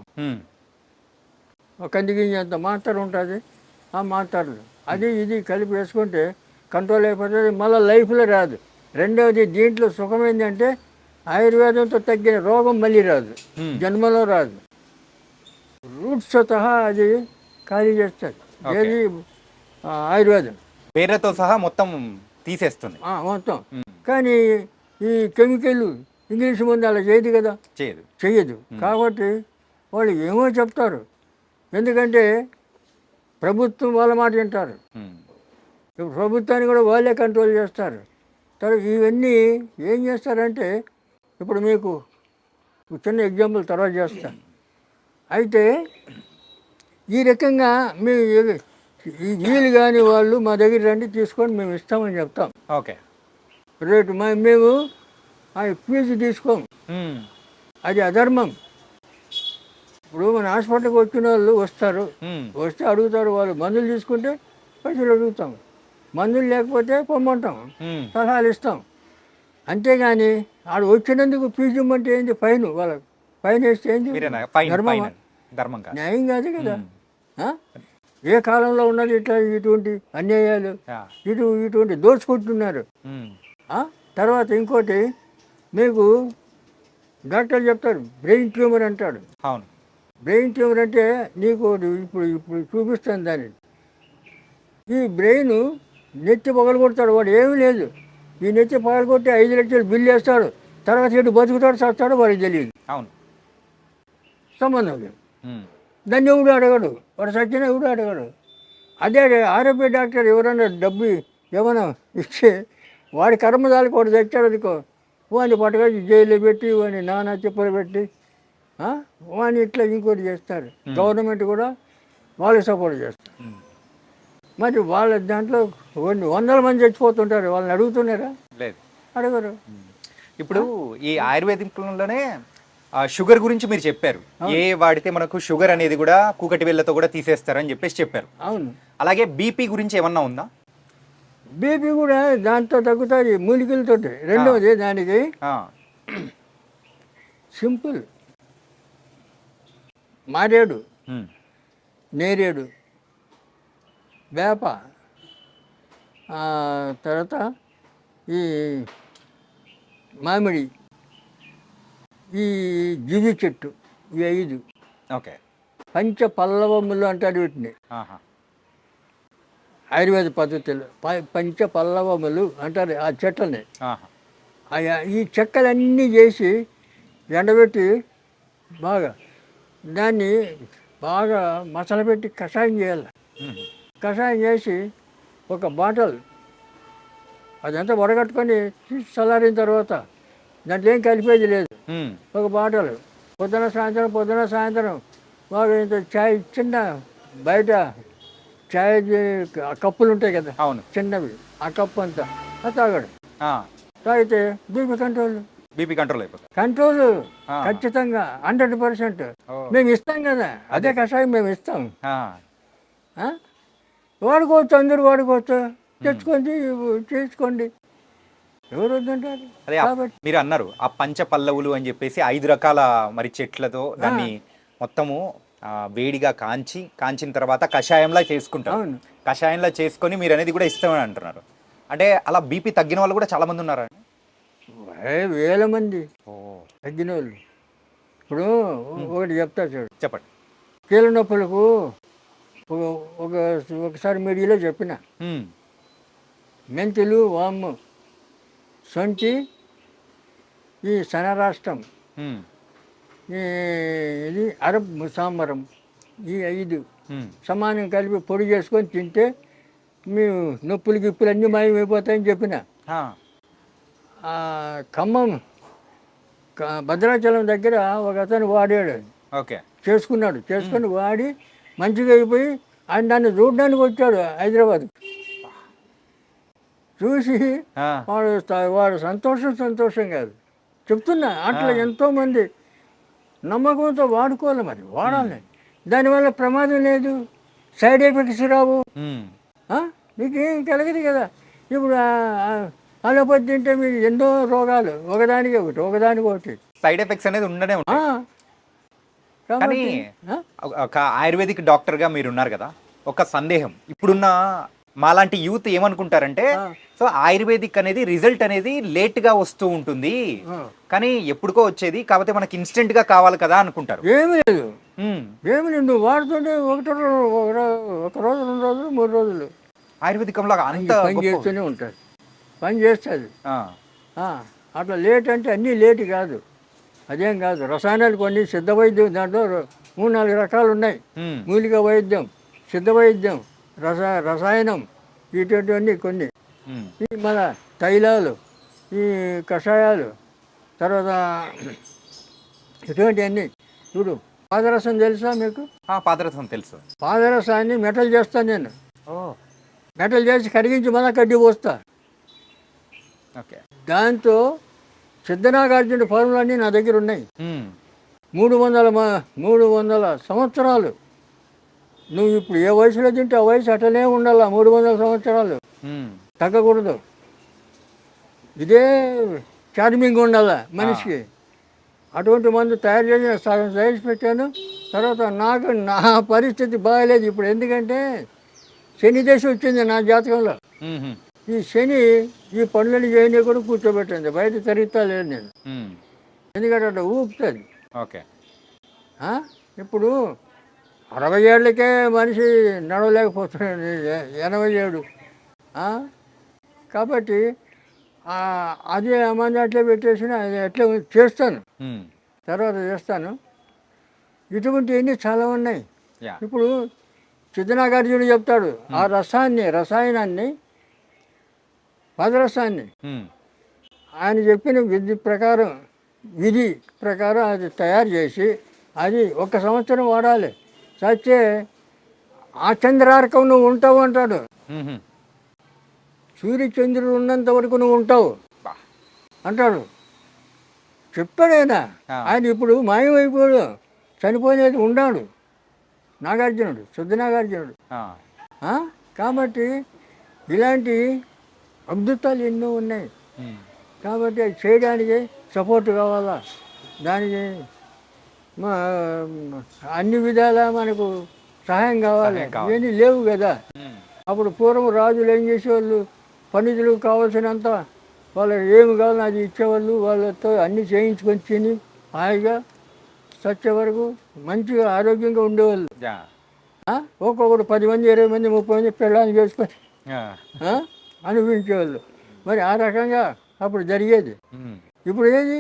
ఒక కందిగింజ అంత మాత్ర ఉంటుంది, ఆ మాత్రలు అది ఇది కలిపి వేసుకుంటే కంట్రోల్ అయిపోతుంది, మళ్ళీ లైఫ్లో రాదు. రెండవది దీంట్లో సుఖం ఏంటంటే ఆయుర్వేదంతో తగ్గిన రోగం మళ్ళీ రాదు, జన్మలో రాదు. రూట్స్ సహా అది ఖాళీ చేస్తుంది. ఏది ఆయుర్వేదం వేరేతో సహా మొత్తం తీసేస్తుంది మొత్తం. కానీ ఈ కెమికల్ ఇంగ్లీష్ మందు అలా చేయదు కదా, చెయ్యదు. కాబట్టి వాళ్ళు ఏమో చెప్తారు, ఎందుకంటే ప్రభుత్వం వాళ్ళ మాట వింటారు. ప్రభుత్వాన్ని కూడా వాళ్ళే కంట్రోల్ చేస్తారు. తర్వాత ఇవన్నీ ఏం చేస్తారంటే, ఇప్పుడు మీకు చిన్న ఎగ్జాంపుల్ తర్వాత చేస్తాను. అయితే ఈ రకంగా మీ వీలు కాని వాళ్ళు మా దగ్గర రండి, తీసుకొని మేము ఇస్తామని చెప్తాం. ఓకే, రేటు మేము ఫీజు తీసుకోము, అది అధర్మం. ఇప్పుడు మన హాస్పిటల్కి వచ్చిన వాళ్ళు వస్తారు, వస్తే అడుగుతారు, వాళ్ళు మందులు తీసుకుంటే పైసలు అడుగుతాం. మందులు లేకపోతే పొమ్మంటాం, ఉమ్. సలహాలు ఇస్తాం. అంతేగాని ఆడు వచ్చినందుకు ఫీజు ఇమ్మంటే ఏంది? ఫైన్, వాళ్ళకి ఫైన్ వేస్తే ఏంది? మీరేనా ఫైన్ ధర్మమా? ఫైన్ ధర్మం కాదు. న్యాయం కాదు కదా. ఆ? ఏ కాలంలో ఉన్నది ఇట్లా ఇటువంటి అన్యాయాలు, ఆ. ఇటువంటి దోచుకుంటున్నారు. ఉమ్. ఆ? తర్వాత ఇంకోటి మీకు డాక్టర్ చెప్తారు బ్రెయిన్ ట్యూమర్ అంటాడు. అవును. బ్రెయిన్ ట్యూమర్ అంటే నీకు ఇప్పుడు ఇప్పుడు చూపిస్తాను దాన్ని. ఈ బ్రెయిన్ నెత్తి పగలగొడతాడు, వాడు ఏమీ లేదు. ఈ నెత్తి పగలగొట్టి 5 లక్షలు బిల్లు వేస్తాడు, తర్వాత ఎటు బతుకుతాడు చస్తాడు వాడికి తెలియదు, అవును. సంబంధం లేదు. ఉమ్. దాన్ని ఎవడు అడగడు, వాడు సచ్చిన ఎవడు అడగడు. అదే ఆరోగ్య డాక్టర్ ఎవరైనా డబ్బు ఏమైనా ఇస్తే వాడి కర్మదాలకు వాడు తెచ్చాడు అనుకో, వాడిని పట్టుకొచ్చి జైల్లో పెట్టి వాడిని నానా చెప్పులు పెట్టి వాడిని ఇట్లా ఇంకోటి చేస్తారు. గవర్నమెంట్ కూడా వాళ్ళు సపోర్ట్ చేస్తారు. ఉమ్. మరి వాళ్ళ దాంట్లో కొన్ని వందల మంది చచ్చిపోతుంటారు, వాళ్ళని అడుగుతున్నారా? లేదు. అడగరు. ఇప్పుడు ఈ ఆయుర్వేదిక్లోనే షుగర్ గురించి మీరు చెప్పారు, ఏ వాడితే మనకు షుగర్ అనేది కూడా కూకటి వేళ్ళతో కూడా తీసేస్తారని చెప్పేసి చెప్పారు. అవును. అలాగే బీపీ గురించి ఏమన్నా ఉందా? బీపీ కూడా దాంతో తగ్గుతుంది మూలికలతో. రెండవది దానికి ఆ. సింపుల్, మారేడు, ఉమ్. నేరేడు, వేప, తర్వాత ఈ మామిడి, ఈ జివి చెట్టు, ఈ 5 ఓకే. పంచ పల్లవములు అంటారు వీటిని ఆహా. ఆయుర్వేద పద్ధతిలో. పంచ పల్లవములు అంటారు ఆ చెట్లని. ఆహా. ఈ చెక్కలన్నీ చేసి ఎండబెట్టి బాగా దాన్ని బాగా మసలబెట్టి కషాయం చేయాలి. ఉమ్. కషాయం చేసి ఒక బాటల్ అదంతా వడగట్టుకొని తీసి చల్లారిన తర్వాత దాంట్లో ఏం కలిపేది లేదు. ఉమ్. ఒక బాటల్ పొద్దున సాయంత్రం బాగా ఇంత చాయ్, చిన్న బయట చాయ్ కప్పులు ఉంటాయి కదా, అవును. చిన్నవి, ఆ కప్పు అంతా అది తాగాడు. ఆ. తాగితే బీపీ కంట్రోల్. బీపీ కంట్రోల్ అయిపోతుంది. కంట్రోల్ ఆ. ఖచ్చితంగా 100%. ఓ. మేము ఇస్తాం కదా, అదే కషాయం మేము ఇస్తాం. ఆ. వాడుకోవచ్చు, అందరూ వాడుకోవచ్చు, తెచ్చుకోండి, చేసుకోండి, ఎవరు వద్దంటారు. అదే కాబట్టి మీరు అన్నారు ఆ పంచ పల్లవులు అని చెప్పేసి 5 రకాల మరి చెట్లతో దాన్ని మొత్తము వేడిగా కాంచిన తర్వాత కషాయంలా చేసుకుంటారు. అవును. కషాయంలా చేసుకొని మీరు అనేది కూడా ఇస్తామని అంటున్నారు. అంటే అలా బీపీ తగ్గిన వాళ్ళు కూడా చాలా మంది ఉన్నారా? వేల మంది ఓ. తగ్గిన వాళ్ళు. ఇప్పుడు ఒకటి చెప్తా చూడు. చెప్పండి. కీళ్ళ నొప్పులకు ఒకసారి మీడియాలో చెప్పిన ఉమ్. మెంతులు, వాము, సొంటి, ఈ సనరాష్ట్రం, ఉమ్. ఇది అరబ్ ముసామరం, ఈ 5 ఉమ్. సమానం కలిపి పొడి చేసుకొని తింటే మీ నొప్పులు గిప్పులు అన్నీ మాయమైపోతాయని చెప్పిన. ఖమ్మం భద్రాచలం దగ్గర ఒక అతను వాడాడు, ఓకే. చేసుకుని వాడి మంచిగా అయిపోయి ఆయన దాన్ని చూడడానికి వచ్చాడు హైదరాబాద్. చూసి వాడు సంతోషం కాదు చెప్తున్నా. అట్లా ఎంతోమంది నమ్మకంతో వాడుకోవాలి, మరి వాడాలి. దానివల్ల ప్రమాదం లేదు, సైడ్ ఎఫెక్ట్స్ రావు, మీకేం కలగదు కదా. ఇప్పుడు అలోపతి తింటే మీకు ఎన్నో రోగాలు, ఒకదానికి ఒకటి సైడ్ ఎఫెక్ట్స్ అనేది ఉండనే ఉంటాయి. కానీ కాబట్టి ఒక ఆయుర్వేదిక్ డాక్టర్గా మీరు ఉన్నారు కదా, ఒక సందేహం. ఇప్పుడున్న మాలాంటి యూత్ ఏమనుకుంటారంటే, సో ఆయుర్వేదిక్ అనేది రిజల్ట్ అనేది లేట్గా వస్తూ ఉంటుంది, కానీ ఎప్పుడుకో వచ్చేది, కాకపోతే మనకి ఇన్స్టెంట్ గా కావాలి కదా అనుకుంటారు. ఏమీ లేదు, నువ్వు వాడుతుంటే ఒక రోజు, 2 రోజులు, 3 రోజులు ఆయుర్వేదికంలో అంత పని చేస్తూనే ఉంటుంది, పని చేస్తుంది. అట్లా లేట్ అంటే అన్నీ లేట్ కాదు, అదేం కాదు. రసాయనాలు కొన్ని సిద్ధ వైద్యం, దాంట్లో 3-4 రకాలు ఉన్నాయి. మూలిక వైద్యం, సిద్ధ వైద్యం, రసాయనం, ఇటువంటివన్నీ కొన్ని. ఈ మన తైలాలు, ఈ కషాయాలు, తర్వాత ఇటువంటివన్నీ. చూడు, పాదరసం తెలుసా మీకు? పాదరసం తెలుసు. పాదరసాన్ని మెటల్ చేస్తాను నేను. మెటల్ చేసి కరిగించి మళ్ళీ కడ్డీ పోస్తా. దాంతో సిద్ధనాగార్జున ఫార్ములన్నీ నా దగ్గర ఉన్నాయి. 300 సంవత్సరాలు. నువ్వు ఇప్పుడు ఏ వయసులో తింటే ఆ వయసు అట్లనే ఉండాలా, 300 సంవత్సరాలు. తగ్గకూడదు. ఇదే చార్మింగ్ ఉండాల మనిషికి. అటువంటి మందు తయారు చేసి సగం సైజ్ పెట్టాను. తర్వాత నా పరిస్థితి బాగాలేదు ఇప్పుడు. ఎందుకంటే శని దశ వచ్చింది నా జాతకంలో. ఈ శని ఈ పనులని చేయని కూడా కూర్చోబెట్టింది, బయట తిరుగుతా లేదు నేను. ఎందుకంటే అట్లా ఊపుతుంది. ఓకే. ఇప్పుడు 60 ఏళ్ళకే మనిషి నడవలేకపోతున్నాడు, 87. కాబట్టి అదే మంది అట్లే పెట్టేసిన అది అట్లే చేస్తాను, తర్వాత చేస్తాను. ఇటువంటివన్నీ చాలా ఉన్నాయి. ఇప్పుడు సిద్ధనాగార్జునుడు చెప్తాడు, ఆ రసాయనాన్ని పదరసాన్ని ఆయన చెప్పిన విధి ప్రకారం అది తయారు చేసి అది 1 సంవత్సరం వాడాలి. చచ్చే ఆ చంద్రార్కం నువ్వు ఉంటావు అంటాడు. సూర్యచంద్రుడు ఉన్నంత వరకు నువ్వు ఉంటావు అంటాడు, చెప్పాడు ఆయన. ఆయన ఇప్పుడు మాయమైపోయాడు, చనిపోయేది ఉన్నాడు నాగార్జునుడు, సిద్ధనాగార్జునుడు. కాబట్టి ఇలాంటి అద్భుతాలు ఎన్నో ఉన్నాయి. కాబట్టి అది చేయడానికి సపోర్ట్ కావాలా, దానికి అన్ని విధాలా మనకు సహాయం కావాలి. ఇవన్నీ లేవు కదా. అప్పుడు పూర్వం రాజులు ఏం చేసేవాళ్ళు, పండితులకు కావాల్సినంత వాళ్ళకి ఏమి కావాలో అది ఇచ్చేవాళ్ళు. వాళ్ళతో అన్నీ చేయించుకొని తిని హాయిగా చచ్చే వరకు మంచిగా ఆరోగ్యంగా ఉండేవాళ్ళు. ఒక్కొక్కడు 10 మంది 20 మంది 30 మంది పెళ్ళాన్ని చేసుకొని అనుభవించేవాళ్ళు. మరి ఆ రకంగా అప్పుడు జరిగేది. ఇప్పుడు ఏది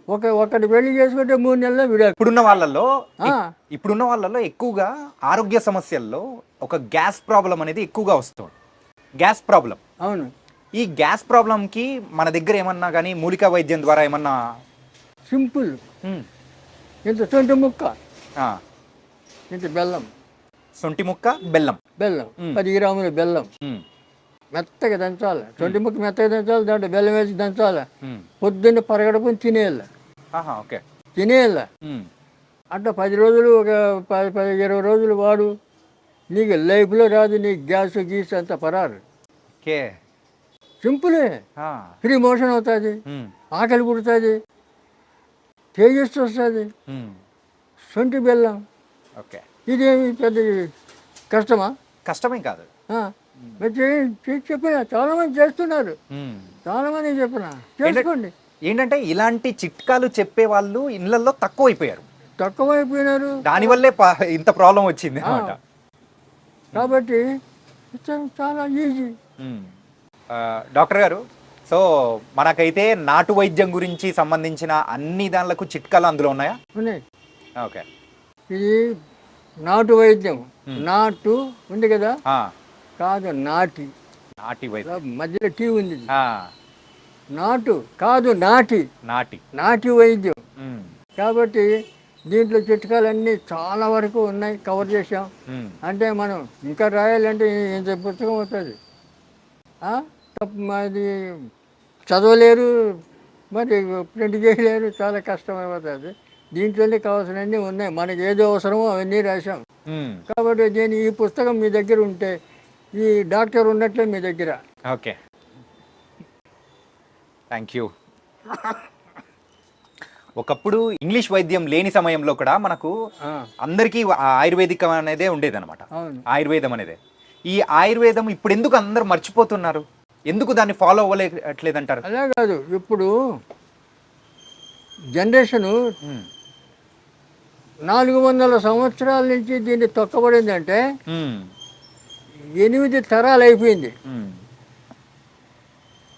ఒకటి పెళ్లి చేసుకుంటే 3 నెలల్లో విడాకు. ఇప్పుడున్న వాళ్ళలో ఎక్కువగా ఆరోగ్య సమస్యల్లో ఒక గ్యాస్ ప్రాబ్లం అనేది ఎక్కువగా వస్తుంది. Gas problem. అవును. ఈ గ్యాస్ ప్రాబ్లంకి మన దగ్గర ఏమన్నా కానీ మూలికా వైద్యం ద్వారా ఏమన్నా? సింపుల్. ఇంత సొంటి ముక్క, ఇంత బెల్లం. సొంటి ముక్క బెల్లం 10 గ్రాముల బెల్లం మెత్తగా దంచాలి. సొంటి ముక్క మెత్తగా దంచాలి, దాంట్లో బెల్లం వేసి దంచాలి. పొద్దున్న పరగడుపుని తినేయాలి. అట్లా 10 రోజులు, ఒక 10-20 రోజులు వాడు. నీకు లైఫ్లో రాదు, నీకు గ్యాస్ గీస్ అంత పరారు. సింపులే. ఫ్రీ మోషన్ అవుతుంది, ఆకలి పుడుతుంది, తేజస్సు వస్తుంది. సొంటి బెల్లం. ఇదేమి పెద్ద కష్టమే కాదు. చెప్పిన చాలా మంది చేస్తున్నారు, చాలా మంది చెప్పిన చేసుకోండి. ఏంటంటే ఇలాంటి చిట్కాలు చెప్పే వాళ్ళు ఇళ్లలో తక్కువైపోయినారు. దానివల్లే ఇంత ప్రాబ్లం వచ్చింది అన్నమాట. కాబట్టి చాలా ఈజీ. డాక్టర్ గారు, సో మనకైతే నాటు వైద్యం గురించి సంబంధించిన అన్ని దానిలకు చిట్కాలు అందులో ఉన్నాయా? ఉన్నాయి. ఓకే. ఇది నాటు వైద్యం. నాటు ఉంది కదా, కాదు నాటి వైద్యం. మధ్యలో టీ ఉంది. నాటు కాదు నాటి వైద్యం. కాబట్టి దీంట్లో చిట్కాలన్నీ చాలా వరకు ఉన్నాయి, కవర్ చేసాం. అంటే మనం ఇంకా రాయాలంటే ఇంత పుస్తకం అవుతుంది. అది చదవలేరు, మరి ప్రింట్ చేయలేరు, చాలా కష్టమైపోతుంది. దీంట్లోనే కావాల్సినవన్నీ ఉన్నాయి. మనకి ఏదో అవసరమో అవన్నీ రాశాం. కాబట్టి ఈ పుస్తకం మీ దగ్గర ఉంటే ఈ డాక్టర్ ఉన్నట్లే మీ దగ్గర. Okay, thank you. ఒకప్పుడు ఇంగ్లీష్ వైద్యం లేని సమయంలో కూడా మనకు అందరికీ ఆయుర్వేదికం అనేదే ఉండేదన్నమాట. ఆయుర్వేదం అనేదే. ఈ ఆయుర్వేదం ఇప్పుడు ఎందుకు అందరూ మర్చిపోతున్నారు? ఎందుకు దాన్ని ఫాలో అవ్వలేట్లేదంటారు? అలా కాదు, ఇప్పుడు జనరేషను 400 సంవత్సరాల నుంచి దీన్ని తొక్కబడిందంటే 8 తరాలు అయిపోయింది.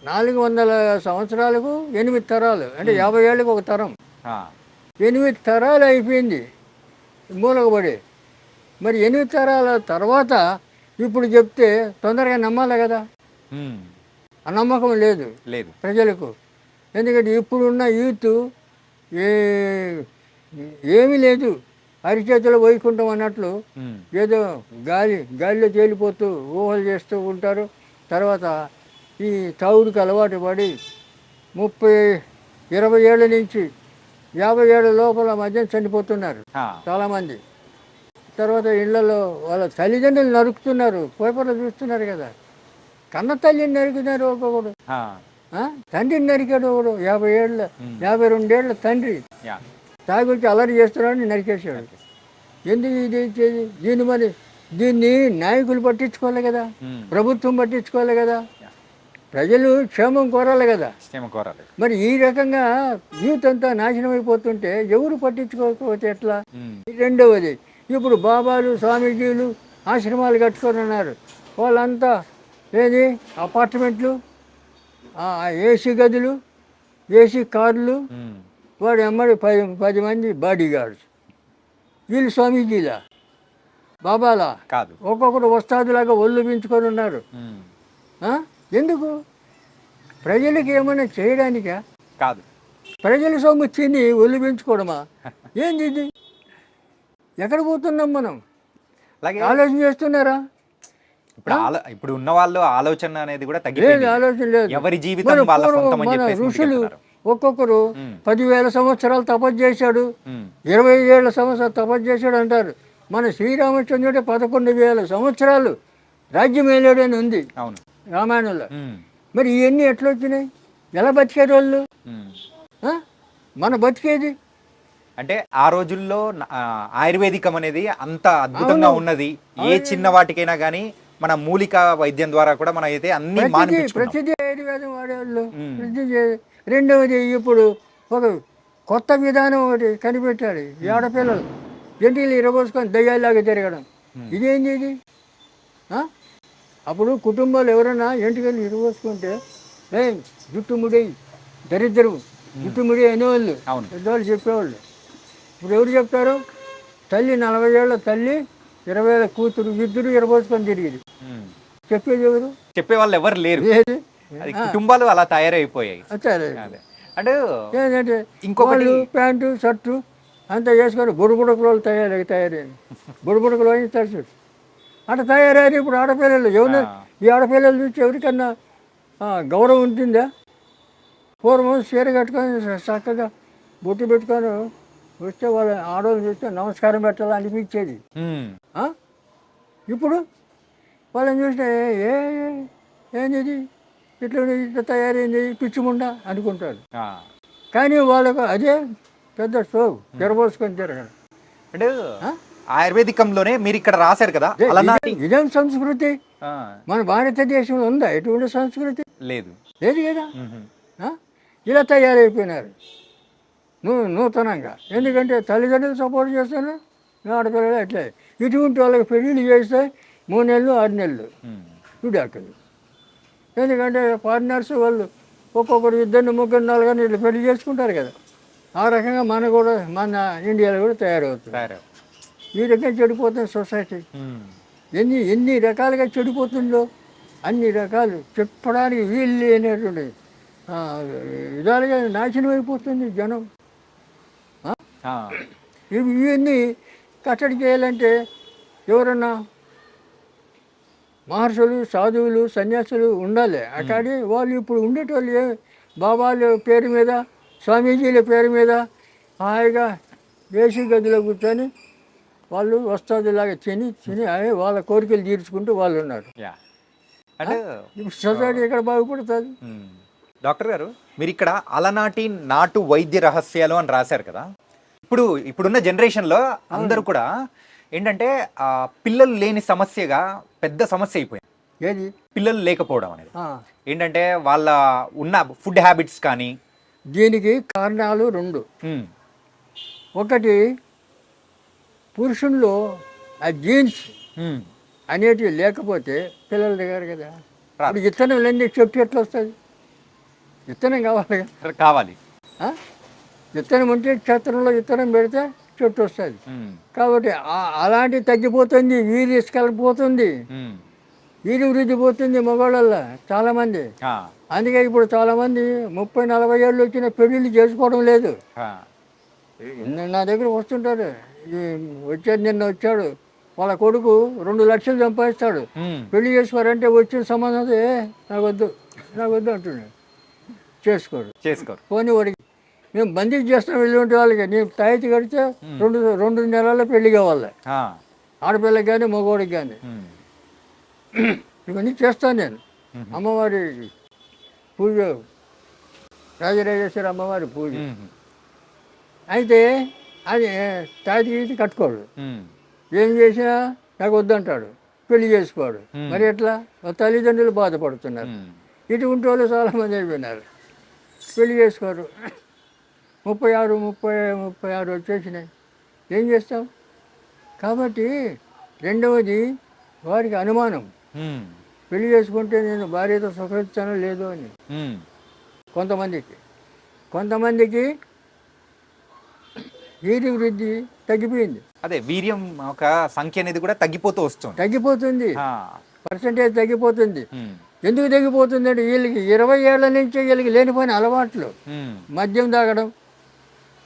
400 సంవత్సరాలకు 8 తరాలు అంటే 50 ఏళ్ళకి ఒక తరం. 8 తరాలు అయిపోయింది మూలకబడి. మరి 8 తరాల తర్వాత ఇప్పుడు చెప్తే తొందరగా నమ్మాలి కదా. ఆ నమ్మకం లేదు ప్రజలకు. ఎందుకంటే ఇప్పుడున్న యూత్ ఏమీ లేదు, అరిచేతిలో వైకుంఠం అన్నట్లు ఏదో గాలిలో తేలిపోతూ ఊహలు చేస్తూ ఉంటారు. తర్వాత ఈ తాగుడికి అలవాటు పడి 30-20 ఏళ్ళ నుంచి 50 ఏళ్ళ లోపల మధ్య చనిపోతున్నారు చాలామంది. తర్వాత ఇళ్లలో వాళ్ళ తల్లిదండ్రులు నరుకుతున్నారు, పేపర్లో చూస్తున్నారు కదా. కన్న తల్లిని నరికినారు ఒక్కొక్కడు, తండ్రిని నరికాడు ఒకడు, 52 ఏళ్ళ తండ్రి తాగి వచ్చి అల్లరి చేస్తున్నాడని నరికేశాడు. ఎందుకు ఇది ఇచ్చేది? దీన్ని నాయకులు పట్టించుకోవాలి కదా, ప్రభుత్వం పట్టించుకోవాలి కదా, ప్రజలు క్షేమం కోరాలి కదా. మరి ఈ రకంగా యూత్ అంతా నాశనం అయిపోతుంటే ఎవరు పట్టించుకోకపోతే ఎట్లా? రెండవది, ఇప్పుడు బాబాలు స్వామీజీలు ఆశ్రమాలు కట్టుకొని ఉన్నారు. వాళ్ళంతా ఏది అపార్ట్మెంట్లు, ఏసీ గదులు, ఏసీ కార్లు, వాడు ఎమ్మడి 10 మంది బాడీ గార్డ్స్. వీళ్ళు స్వామీజీలా బాబాలా కాదు, ఒక్కొక్కరు వస్తాదులాగా ఒళ్ళు పెంచుకొని ఉన్నారు. ఎందుకు? ప్రజలకి ఏమైనా చేయడానికా? కాదు, ప్రజల సొమ్ము తిని ఒళ్ళు పెంచుకోవడమా? ఏంది ఇది? ఎక్కడ పోతున్నాం మనం? ఆలోచన చేస్తున్నారా? ఇప్పుడు ఉన్న వాళ్ళు ఆలోచన అనేది కూడా లేదు, తగ్గిపోయింది. ఆలోచన లేదు. ఎవరి జీవితం వాళ్ళ సొంతం అని మన చెప్పేసి ఋషులు ముందుకెళ్తున్నారు. ఒక్కొక్కరు 10,000 సంవత్సరాలు తపస్సు చేశాడు, 25 ఏళ్ళ సంవత్సరాలు తపస్సు చేశాడు అంటారు. మన శ్రీరామచంద్రుడే 11,000 సంవత్సరాలు రాజ్యం ఏలాడు అని ఉంది అవును రామాయణంలో. మరి ఇవన్నీ ఎట్లా వచ్చినాయి? ఎలా బతికారు వాళ్ళు? మన బతికేది అంటే ఆ రోజుల్లో ఆయుర్వేదికం అనేది అంత అద్భుతంగా ఉన్నది. ఏ చిన్న వాటికైనా కానీ మన మూలిక వైద్యం ద్వారా కూడా మనం అయితే అన్ని ప్రతిదీ ఆయుర్వేదం వాడేవాళ్ళు. రెండవది, ఇప్పుడు ఒక కొత్త విధానం ఒకటి కనిపెట్టాడు. ఈ ఆడపిల్లలు జంటిలు ఇరబోసుకొని దయ్యాలాగా తిరగడం. ఇదేంది ఇది? అప్పుడు కుటుంబాలు ఎవరైనా ఎంటికలు ఇరబోసుకుంటే జుట్టుముడి దరిద్రం, జుట్టుముడి అనేవాళ్ళు, పెద్దవాళ్ళు చెప్పేవాళ్ళు. ఇప్పుడు ఎవరు చెప్తారు? తల్లి 40 ఏళ్ళ తల్లి, 20 ఏళ్ళ కూతురు, ఇద్దరు ఇరబోసుకొని తిరిగింది. చెప్పేది ఎవరు? చెప్పేవాళ్ళు ఎవరు లేరు. కుటుంబాలు అలా తయారైపోయాయి. అంటే ఏంటంటే ఇంకొకళ్ళు ప్యాంటు షర్టు అంతా వేసుకొని బుడబుడకలు తయారైంది. బుడబుడకలు అని తెలుసు అట్లా తయారయ్యారు. ఇప్పుడు ఆడపిల్లలు ఎవరు? ఈ ఆడపిల్లలు చూసి ఎవరికన్నా గౌరవం ఉంటుందా? పూర్వం చీర కట్టుకొని చక్కగా బొట్టు పెట్టుకొని వస్తే వాళ్ళ ఆడవాళ్ళు చూస్తే నమస్కారం పెట్టాలని అనిపించేది. ఇప్పుడు వాళ్ళని చూస్తే ఏంది ఇట్లా తయారైంది పిచ్చిముండ అనుకుంటారు. కానీ వాళ్ళకు అదే పెద్ద షో తెరబోసుకొని తిరగడం. అంటే ఆయుర్వేదికంలోనే మీరు ఇక్కడ రాశారు కదా, ఇదేం సంస్కృతి? మన భారతదేశంలో ఉందా ఎటువంటి సంస్కృతి? లేదు లేదు కదా. ఇలా తయారైపోయినారు నూతనంగా. ఎందుకంటే తల్లిదండ్రులు సపోర్ట్ చేస్తారు, ఆడపిల్లలు అట్లే. ఇటువంటి వాళ్ళకి పెళ్ళిళ్ళు చేస్తే 3 నెలలు 6 నెలలు విడాకులు. ఎందుకంటే పార్ట్నర్స్ వాళ్ళు ఒక్కొక్కరు 2, 3, 4 ఇట్లా పెళ్లి చేసుకుంటారు కదా. ఆ రకంగా మన ఇండియాలో కూడా తయారవుతుంది. ఈ రకంగా చెడిపోతుంది సొసైటీ. ఎన్ని రకాలుగా చెడిపోతుందో అన్ని రకాలు చెప్పడానికి వీలు లేనటువంటి విధాలుగా నాశనం అయిపోతుంది జనం. ఇవన్నీ కట్టడి చేయాలంటే ఎవరన్నా మహర్షులు, సాధువులు, సన్యాసులు ఉండాలి. అక్కడి వాళ్ళు ఇప్పుడు ఉండేటోళ్ళు బాబాల పేరు మీద, స్వామీజీల పేరు మీద హాయిగా ఏసీ గదిలో కూర్చొని వాళ్ళు వస్తాదులాగా తిని వాళ్ళ కోరికలు తీర్చుకుంటూ వాళ్ళు ఉన్నారు. ఇప్పుడు సొసైటీ ఎక్కడ బాగుపడుతుంది? డాక్టర్ గారు, మీరు ఇక్కడ అలనాటి నాటు వైద్య రహస్యాలు అని రాశారు కదా. ఇప్పుడున్న జనరేషన్లో అందరూ కూడా ఏంటంటే పిల్లలు లేని సమస్యగా పెద్ద సమస్య అయిపోయింది. ఏది? పిల్లలు లేకపోవడం అనేది. ఏంటంటే వాళ్ళ ఉన్న ఫుడ్ హ్యాబిట్స్ కానీ. దీనికి కారణాలు 2. ఒకటి, పురుషుల్లో ఆ జీన్స్ అనేటివి లేకపోతే పిల్లలు దిగారు కదా. ఇప్పుడు విత్తనం లేని చెట్టు ఎట్లా వస్తుంది? విత్తనం కావాలి. విత్తనం ఉంటే క్షేత్రంలో విత్తనం పెడితే చెట్టు వస్తుంది. కాబట్టి అలాంటివి తగ్గిపోతుంది, వీరి ఇసుకలిపోతుంది, వీరి వృద్ధి పోతుంది మగవాళ్ళల్లో చాలామంది. అందుకే ఇప్పుడు చాలామంది 30-40 ఏళ్ళు వచ్చిన పెళ్ళిళ్ళు చేసుకోవడం లేదు. నా దగ్గర వస్తుంటారు, నిన్న వచ్చాడు వాళ్ళ కొడుకు 2 లక్షలు సంపాదిస్తాడు, పెళ్లి చేసుకోరంటే వచ్చిన సంబంధం నాకు వద్దు అంటున్నాడు. చేసుకోరు. పోనీ వాడికి మేము బందీకి చేస్తాం వెళ్ళి వాళ్ళకి. నేను తాయితీ కడితే 2 నెలల్లో పెళ్లి కావాలి. ఆడపిల్లకి కానీ మగవాడికి కానీ ఇవన్నీ చేస్తాను నేను. అమ్మవారి పూజ, రాజరాజేశ్వరి అమ్మవారి పూజ. అయితే అది తాటి కట్టుకోడు, ఏం చేసినా నాకు వద్దంటాడు, పెళ్లి చేసుకోడు. మరి ఎట్లా? తల్లిదండ్రులు బాధపడుతున్నారు. ఇటువంటి వాళ్ళు చాలామంది అయిపోయినారు, పెళ్లి చేసుకోరు. 36 వచ్చేసినాయి, ఏం చేస్తాం? కాబట్టి రెండవది వారికి అనుమానం, పెళ్లి చేసుకుంటే నేను భార్యతో సుఖిస్తానో లేదో అని. కొంతమందికి వీర్య వృద్ధి తగ్గిపోయింది. అదే వీర్యం ఒక సంఖ్య అనేది కూడా తగ్గిపోతుంది, పర్సంటేజ్ తగ్గిపోతుంది. ఎందుకు తగ్గిపోతుంది అంటే వీళ్ళకి 20 ఏళ్ల నుంచే వీళ్ళకి లేనిపోయిన అలవాట్లు, మద్యం తాగడం,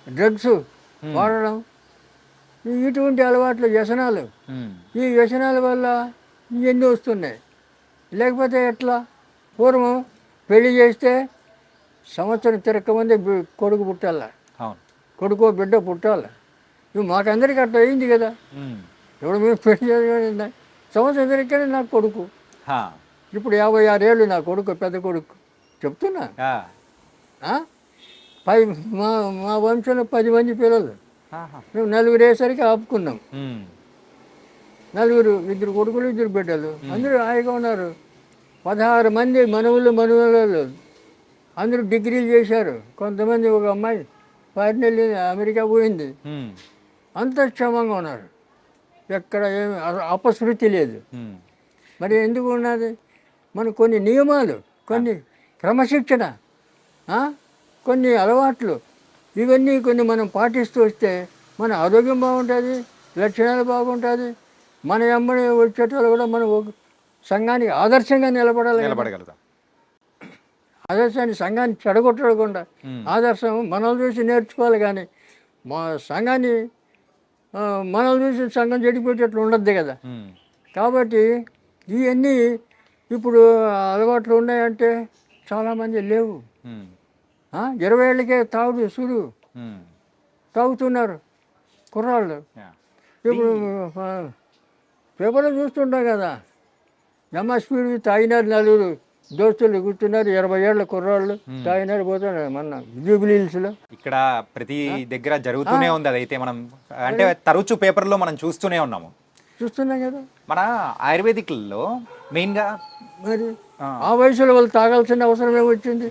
డ్రగ్స్ వాడడం, ఇటువంటి అలవాట్లు, వ్యసనాలు. ఈ వ్యసనాల వల్ల ఇవన్నీ వస్తున్నాయి. లేకపోతే ఎట్లా? పూర్వం పెళ్లి చేస్తే సంవత్సరం తిరగకముందే కొడుకు పుట్టాల, కొడుకో బిడ్డ పుట్టాలి. ఇవి మాకందరికీ అట్లా అయింది కదా. ఇప్పుడు మేము పెళ్లి చేసుకుని సంవత్సరం తిరగకనే నాకు కొడుకు. ఇప్పుడు 56 ఏళ్ళు నా కొడుకు, పెద్ద కొడుకు. చెప్తున్నా, మా వంశంలో 10 మంది పిల్లలు, మేము 4 వేసరికి ఆపుకున్నాం. 4, 2 కొడుకులు 2 బిడ్డలు, అందరూ హాయిగా ఉన్నారు. 16 మంది మనవులు అందరూ డిగ్రీలు చేశారు. కొంతమంది, ఒక అమ్మాయి ఫారిన్ వెళ్ళి అమెరికా పోయింది. అంత క్షేమంగా ఉన్నారు, ఎక్కడ ఏమి అపశృతి లేదు. మరి ఎందుకు ఉన్నది? మన కొన్ని నియమాలు, కొన్ని క్రమశిక్షణ, కొన్ని అలవాట్లు, ఇవన్నీ కొన్ని మనం పాటిస్తూ వస్తే మన ఆరోగ్యం బాగుంటుంది, లక్షణాలు బాగుంటుంది. మన ఎమ్మడి వచ్చేటోళ్ళు కూడా మనం సంఘానికి ఆదర్శంగా నిలబడగలుగుతాం. ఆదర్శాన్ని, సంఘాన్ని చెడగొట్టకుండా ఆదర్శం మనల్ని చూసి నేర్చుకోవాలి. కానీ మా సంఘాన్ని మనల్ని చూసి సంఘం చెడిపోయేటట్లు ఉండద్దు కదా. కాబట్టి ఇవన్నీ ఇప్పుడు అలవాట్లు ఉన్నాయంటే చాలామంది లేవు. 20 ఏళ్ళకే తాగుడు తాగుతున్నారు కుర్రాళ్ళు. ఇప్పుడు పేపర్లో చూస్తుంటాం కదా, స్పీడ్ తాగినారు, 4 దోస్తులు కూర్చున్నారు, 20 ఏళ్ళ కుర్రాళ్ళు తాగినారు, పోతున్నారు. మొన్న జూబిలీ హిల్స్లో ఇక్కడ ప్రతి దగ్గర జరుగుతూనే ఉంది. అదైతే మనం అంటే తరచు పేపర్లో మనం చూస్తున్నాం కదా. మన ఆయుర్వేదిక్లో మెయిన్గా మరి ఆ వయసులో వాళ్ళు తాగాల్సిన అవసరం ఏమొచ్చింది?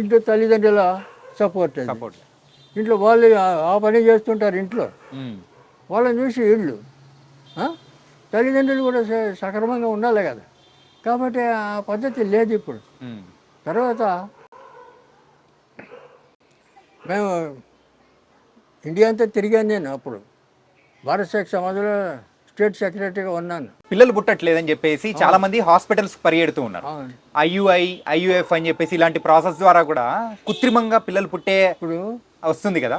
ఇంట్లో తల్లిదండ్రుల సపోర్ట్. ఇంట్లో వాళ్ళు ఆ పని చేస్తుంటారు, ఇంట్లో వాళ్ళని చూసి వీళ్ళు తల్లిదండ్రులు కూడా సక్రమంగా ఉండాలి కదా. కాబట్టి ఆ పద్ధతి లేదు ఇప్పుడు. తర్వాత మేము ఇండియా అంతా తిరిగాను. నేను అప్పుడు భారత శాఖ సమాజంలో స్టేట్ సెక్రటరీగా ఉన్నాను. పిల్లలు పుట్టట్లేదని చెప్పేసి చాలా మంది హాస్పిటల్స్ పరిగెడుతూ ఉన్నారు. IUI, IUF అని చెప్పేసి ఇలాంటి ప్రాసెస్ ద్వారా కూడా కృత్రిమంగా పిల్లలు పుట్టే ఇప్పుడు వస్తుంది కదా.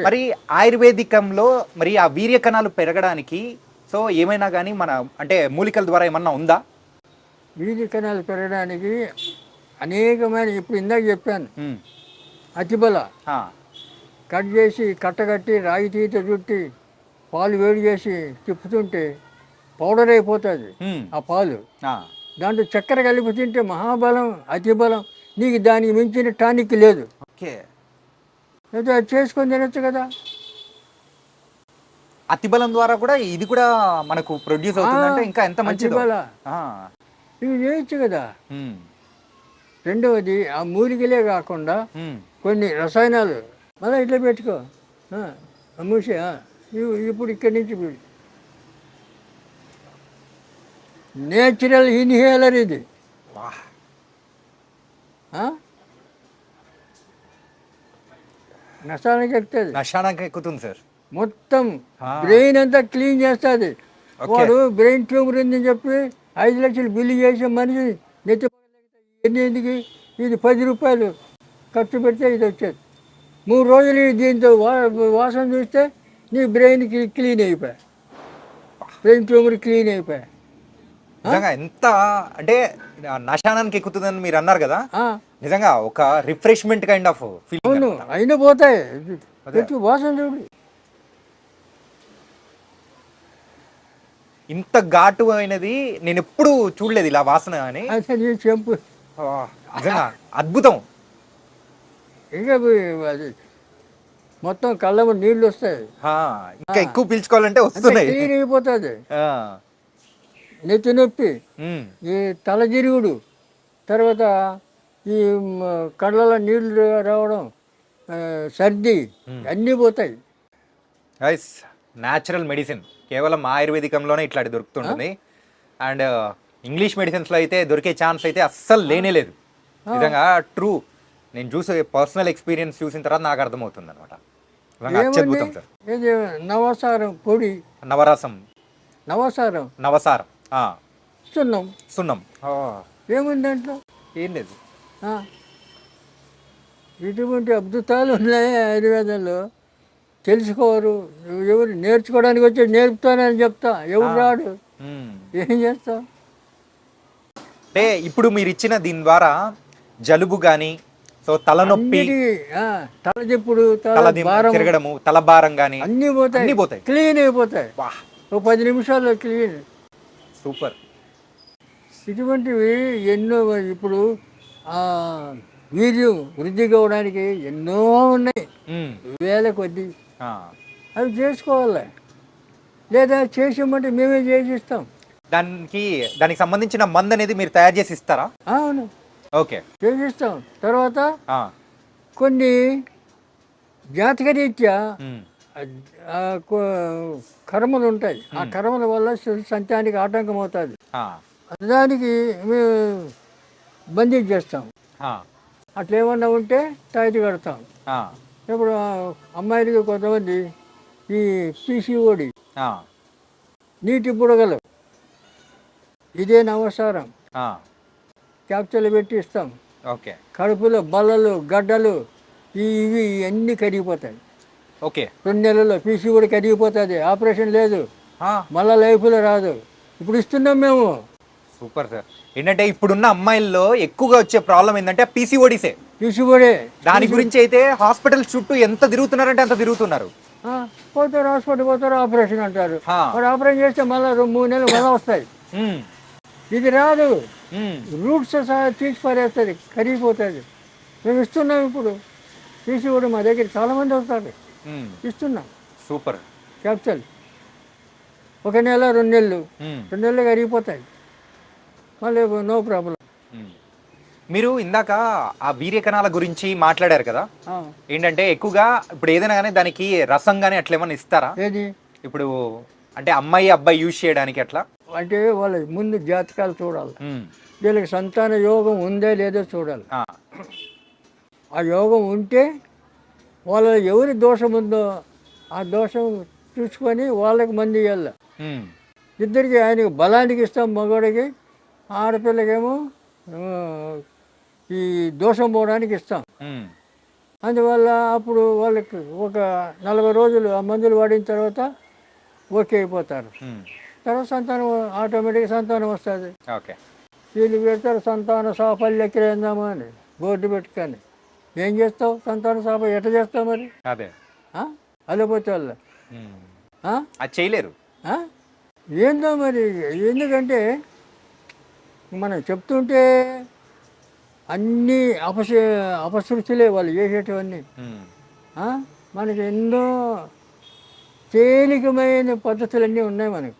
మరి ఆయుర్వేదికంలో మరి ఆ వీర్య కణాలు పెరగడానికి సో ఏమైనా కానీ మన అంటే మూలికల ద్వారా ఏమన్నా ఉందా? వీర్య కణాలు పెరగడానికి అనేకమైన, ఇప్పుడు ఇందాక చెప్పాను, అతిబల కట్ చేసి కట్టగట్టి రాగి తీత చుట్టి పాలు వేడి చేసి తిప్పుతుంటే పౌడర్ అయిపోతుంది ఆ పాలు. దాంట్లో చక్కెర కలిపి తింటే మహాబలం, అతిబలం. నీకు దానికి మించిన టానిక్ లేదు. అయితే అది చేసుకొని తినచ్చు కదా. అతిబలం ద్వారా కూడా ఇది కూడా మనకు ప్రొడ్యూస్ అవుతుందంటే ఇంకా ఎంత మంచిది. ఇవి చేయొచ్చు కదా. రెండవది ఆ మూలికలే కాకుండా కొన్ని రసాయనాలు మళ్ళీ ఇట్లా పెట్టుకో మూసి. ఇప్పుడు ఇక్కడి నుంచి నేచురల్ ఇన్హేలర్ ఇది. నశానికి ఎక్కుతుంది సార్. మొత్తం బ్రెయిన్ అంతా క్లీన్ చేస్తుంది. వాడు బ్రెయిన్ ట్యూమర్ ఉందని చెప్పి 5 లక్షలు బిల్లు చేసే మనిషి నెత్తి ఎందుకు ఇది 10 రూపాయలు ఖర్చు పెడితే ఇది వచ్చేది. 3 రోజులు దీంతో వాసన చూస్తే నీ బ్రెయిన్ క్లీన్ అయిపోయా, బ్రెయిన్ ట్యూమర్ క్లీన్ అయిపోయా. నిజంగా ఎంత అంటే నశానానికి ఎక్కుతుందని మీరు అన్నారు కదా, నిజంగా ఒక రిఫ్రెష్మెంట్ కైండ్ ఆఫ్ ఫీలింగ్. అవును, అయినా పోతాయి. వాసన చూడు. ఇంత ఘాటు అయినది నేను ఎప్పుడు చూడలేదు ఇలా వాసన అని. అసలు ఈ చెంపు ఆ, నిజంగా అద్భుతం. ఇంకా అది మొత్తం కళ్ళ నీళ్ళు వస్తాయి, ఆ, ఇంకా ఎక్కువ పీల్చుకోవాలంటే వస్తున్నాయి. క్లీన్ అయిపోతుంది. ఆ, నెత్తి నొప్పి, ఉమ్, ఈ తలజిరుగుడు, తర్వాత ఈ కళ్ళలో నీళ్ళు రావడం, సర్ది అన్నీ పోతాయి. గైస్ న్యాచురల్ మెడిసిన్ కేవలం ఆయుర్వేదికంలోనే ఇట్లాంటి దొరుకుతుంటుంది. అండ్ ఇంగ్లీష్ మెడిసిన్స్లో అయితే దొరికే ఛాన్స్ అయితే అస్సలు లేనే లేదు. నిజంగా ట్రూ, నేను చూసే పర్సనల్ ఎక్స్పీరియన్స్ చూసిన తర్వాత నాకు అర్థమవుతుంది అనమాట. అత్యద్భుతం సార్. ఇది నవసారం పొడి, నవరసం, నవసారం నవసారం, సున్నం, సున్నం, ఏముంది దాంట్లో? ఏం లేదు. ఆ, ఇటువంటి అద్భుతాలు ఉన్నాయి ఆయుర్వేదంలో. తెలుసుకోరు ఎవరు, నేర్చుకోవడానికి వచ్చి నేర్పుతానని చెప్తా, ఎవరు రాడు, ఉమ్. ఏం చేస్తాం? అంటే ఇప్పుడు మీరు ఇచ్చిన దీని ద్వారా జలుబు కానీ, సో తలనొప్పి, తల చెప్పుడు, తల తల భారం తిరగడము, తల భారం కానీ అన్నీ అన్నీ పోతాయి, పోతాయి. క్లీన్ అయిపోతాయి. వా, ఓ 10 నిమిషాల్లో క్లీన్. సూపర్. ఇటువంటివి ఎన్నో. ఇప్పుడు వీర్యం వృద్ధి కావడానికి ఎన్నో ఉన్నాయి, ఉమ్, వేల కొద్ది. ఆ. అవి చేసుకోవాలి, లేదా చేసామంటే మేమే చేసిస్తాం. దానికి సంబంధించిన మందు అనేది మీరు తయారు చేసి ఇస్తారా? అవును, ఓకే, చేసిస్తాం. తర్వాత ఆ, కొన్ని జాతకరీత్యా ఉమ్, కర్మలు ఉంటాయి. ఆ కర్మల వల్ల సంతానికి ఆటంకం అవుతుంది. ఆ, దానికి మేము బందీ చేస్తాం. ఆ, అట్లా ఏమన్నా ఉంటే తాయితీ కడతాం. ఆ, ఇప్పుడు అమ్మాయిలకి కొంతమంది ఈ పీసీఓడి, ఆ, నీటి బుడగలు, ఇదే నవసారం ఆ, క్యాప్చర్లు పెట్టి ఇస్తాం. ఓకే, కడుపులో బల్లలు, గడ్డలు, ఇవి అన్నీ కరిగిపోతాయి. ఓకే, 2 నెలల్లో పీసీఓడి కరిగిపోతుంది. ఆపరేషన్ లేదు, ఆ, మళ్ళా లైఫ్లో రాదు. ఇప్పుడు ఇస్తున్నాం మేము. Super sir. ఏంటంటే ఇప్పుడున్న అమ్మాయిల్లో ఎక్కువగా వచ్చే ప్రాబ్లం ఏంటంటే పీసీఓడిసే. పీసీఓడే. దాని గురించి అయితే హాస్పిటల్ చుట్టూ ఎంత తిరుగుతున్నారంటే అంత తిరుగుతున్నారు. పోతారు, హాస్పిటల్ పోతారు, ఆపరేషన్ అంటారు. ఆ. మరి ఆపరేషన్ చేస్తే మళ్ళీ 3 నెలలు మళ్ళీ వస్తాయి. ఉమ్, ఇది రాదు, ఉమ్, రూట్స్ సహా తీసి పారేస్తుంది, కరిగిపోతుంది. మేము ఇస్తున్నాం. ఇప్పుడు పీసీఓడి మా దగ్గర చాలామంది వస్తారు, ఉమ్, ఇస్తున్నాం సూపర్. క్యాప్చల్. 1 నెల 2 నెలలు, ఉమ్, 2 నెలలు కరిగిపోతాయి, మళ్ళీ నో ప్రాబ్లం. ఉమ్. మీరు ఇందాక ఆ వీర్య కణాల గురించి మాట్లాడారు కదా, ఏంటంటే ఎక్కువగా ఇప్పుడు ఏదైనా కానీ దానికి రసం కానీ అట్లా ఏమన్నా ఇస్తారా? ఏది ఇప్పుడు అంటే అమ్మాయి అబ్బాయి యూజ్ చేయడానికి అట్లా? అంటే వాళ్ళ ముందు జాతకాలు చూడాలి. ఉమ్, వీళ్ళకి సంతాన యోగం ఉందే లేదో చూడాలి. ఆ, ఆ యోగం ఉంటే వాళ్ళ ఎవరి దోషం ఉందో ఆ దోషం చూసుకొని వాళ్ళకి మంది ఇవ్వాలి. ఉమ్, ఇద్దరికి ఆయనకి బలానికి ఇస్తాం, మగవాడికి, ఆడపిల్లకేమో ఈ దోషం పోవడానికి ఇస్తాం. ఉమ్, అందువల్ల అప్పుడు వాళ్ళకి ఒక 40 రోజులు ఆ మందులు వాడిన తర్వాత ఓకే అయిపోతారు. ఉమ్, తర్వాత సంతానం ఆటోమేటిక్గా సంతానం వస్తుంది. ఓకే, వీళ్ళు పెడతారు సంతాన సాఫల్య కేంద్రమా అని బోర్డు పెట్టుకొని. ఏం చేస్తావు? సంతాన సాఫ ఎట్లా చేస్తావు మరి? అదే, అల్లపోతే వాళ్ళ ఉమ్, అది చేయలేరు. ఏందో మరి. ఎందుకంటే మనం చెప్తుంటే అన్నీ అపశృతులే వాళ్ళు చేసేటివన్నీ. ఉమ్, మనకి ఎన్నో తేలికమైన పద్ధతులన్నీ ఉన్నాయి మనకు,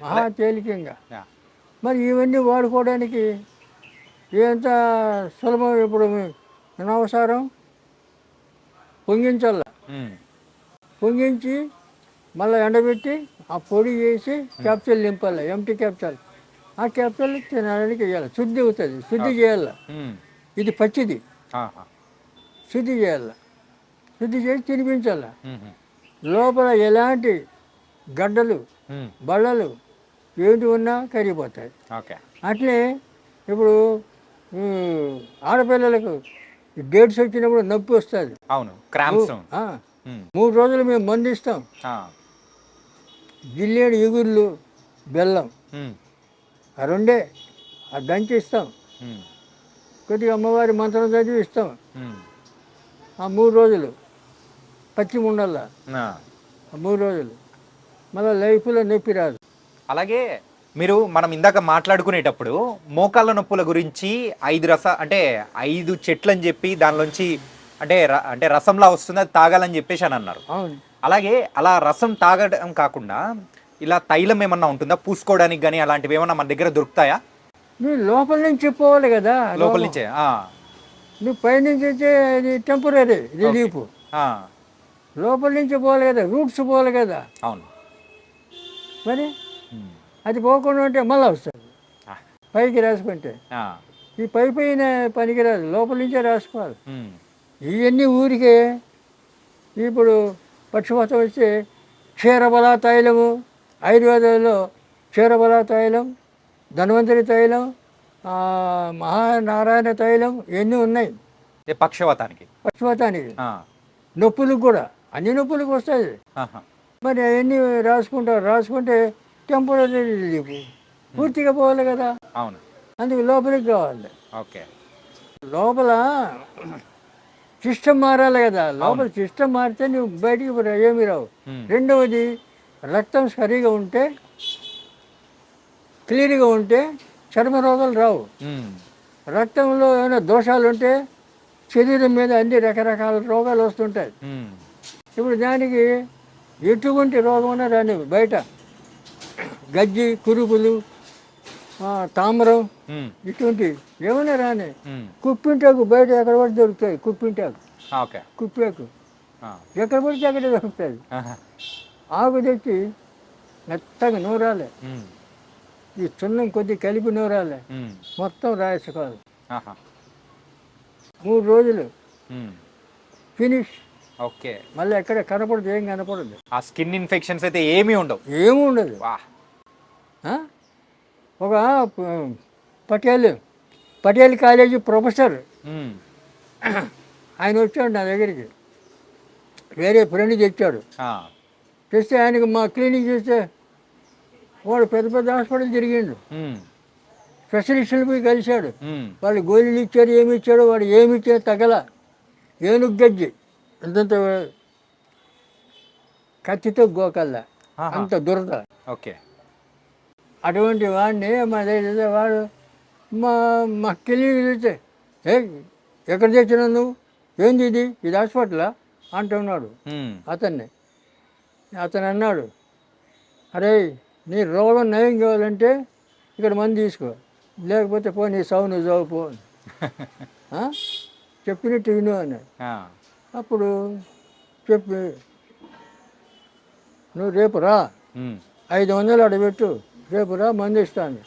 మహా తేలికంగా. యా, మరి ఇవన్నీ వాడుకోవడానికి ఎంత సులభం. ఇప్పుడు అనవసరం పొంగించాల, ఉమ్, పొంగించి మళ్ళీ ఎండబెట్టి ఆ పొడి చేసి క్యాప్సూల్ నింపాలి, ఎంటీ క్యాప్సూల్. ఆ క్యాప్సూల్ తినడానికి వేయాలి, శుద్ధి అవుతుంది, శుద్ధి చేయాలి. ఉమ్, ఇది పచ్చిది, ఆహా, శుద్ధి చేయాలి, శుద్ధి చేసి తినిపించాలి. ఉమ్, లోపల ఎలాంటి గడ్డలు, ఉమ్, బళ్ళలు ఏంటి ఉన్నా కరిగిపోతాయి. ఓకే, అట్లే ఇప్పుడు ఆడపిల్లలకు డేట్స్ వచ్చినప్పుడు నొప్పి వస్తుంది. అవును, క్రాంప్స్. 3 రోజులు మేము మందు ఇస్తాం. జిల్లేడు ఇగుర్లు, బెల్లం, ఆ 2 ఆ దంచి ఇస్తాం. కొద్దిగా అమ్మవారి మంత్రం చదివి ఇస్తాం. ఆ 3 రోజులు పచ్చి ఉండల్లా, ఆ 3 రోజులు మళ్ళీ లైఫ్లో నొప్పి రాదు. అలాగే మనం ఇందాక మాట్లాడుకునేటప్పుడు మోకాళ్ళ నొప్పుల గురించి 5 చెట్లు అని చెప్పి దానిలోంచి అంటే రసంలా వస్తుంది, అది తాగాలని చెప్పేసి అని అన్నారు. అవును. అలాగే అలా రసం తాగడం కాకుండా ఇలా తైలం ఏమన్నా ఉంటుందా పూసుకోవడానికి కానీ, అలాంటివి ఏమన్నా మన దగ్గర దొరుకుతాయా? నువ్వు లోపల నుంచి పోవాలి కదా, లోపల నుంచే? నువ్వు పైనుంచి వచ్చే ఇది టెంపరీ రిలీఫ్, లోపల నుంచి పోవాలి కదా, రూట్స్ పోవాలి కదా. అవును. మరి అది పోకుండా ఉంటే మళ్ళీ వస్తుంది పైకి రాసుకుంటే. ఈ పైన పనికిరాదు, లోపల నుంచే రాసుకోవాలి. ఇవన్నీ ఊరికే ఇప్పుడు పక్షపాతం వచ్చి క్షీరబల తైలము, ఆయుర్వేదంలో క్షీరబల తైలం, ధన్వంతరి తైలం, మహానారాయణ తైలం ఇవన్నీ ఉన్నాయి పక్షపాతానికి. నొప్పులకు కూడా అన్ని నొప్పులకు వస్తాయి. మరి అవన్నీ రాసుకుంటే టెంపరీ రిలీఫ్, పూర్తిగా పోవాలి కదా. అవును. అందుకు లోపలికి కావాలి. ఓకే. లోపల సిస్టమ్ మారాలి కదా, లోపల సిస్టమ్ మారితే నువ్వు బయటికి ఏమి రావు. రెండవది రక్తం సరిగా ఉంటే, క్లియర్గా ఉంటే చర్మ రోగాలు రావు. రక్తంలో ఏమైనా దోషాలు ఉంటే శరీరం మీద అన్ని రకరకాల రోగాలు వస్తుంటాయి. ఇప్పుడు దానికి ఎటువంటి రోగం ఉన్నా రాని, బయట గజ్జి, కురుపులు, తామరం ఇటువంటి ఏమైనా రాని, కుప్పింటాకు బయట ఎక్కడ పడి దొరుకుతాయి. కుప్పాకు ఎక్కడ పడితే అక్కడ దొరుకుతుంది. ఆకు తెచ్చి మెత్తగా నూరాలి, ఈ చున్నం కొద్ది కలిపి నూరాలి, మొత్తం రాసుకోవాలి. 3 రోజులు ఫినిష్. ఓకే. మళ్ళీ ఎక్కడ కనపడదు, ఏం కనపడదు. ఆ స్కిన్ ఇన్ఫెక్షన్స్ అయితే ఏమీ ఉండవు. ఒక పటేల్ కాలేజీ ప్రొఫెసర్ ఆయన వచ్చాడు నా దగ్గరికి, వేరే ఫ్రెండ్ తెచ్చాడు. తెస్తే ఆయనకు మా క్లినిక్ చేస్తే వాడు పెద్ద హాస్పిటల్ తిరిగిండు, స్పెషలిస్టులు పోయి కలిశాడు. వాళ్ళు గోళీలు ఇచ్చారు, ఏమి ఇచ్చాడు, వాడు ఏమి ఇచ్చాడు తగల, ఏనుగు గజ్జి అంతంత కత్తితో గోకల్లా, అంత దురద. ఓకే. అటువంటి వాడిని మా దగ్గర వాడు మా క్లినిక్ చూస్తే, ఎక్కడ తెచ్చినావు నువ్వు, ఏంది ఇది హాస్పిటలా అంటున్నాడు అతను అన్నాడు, అరే నీ రోగం నయం కావాలంటే ఇక్కడ మందు తీసుకో, లేకపోతే పో నీ సావు నువ్వు చావు పో, చెప్పినట్టు విను అన్నాడు. అప్పుడు చెప్పి నువ్వు రేపు రా, 500 అడబెట్టు, రేపు రా మందు ఇస్తాను.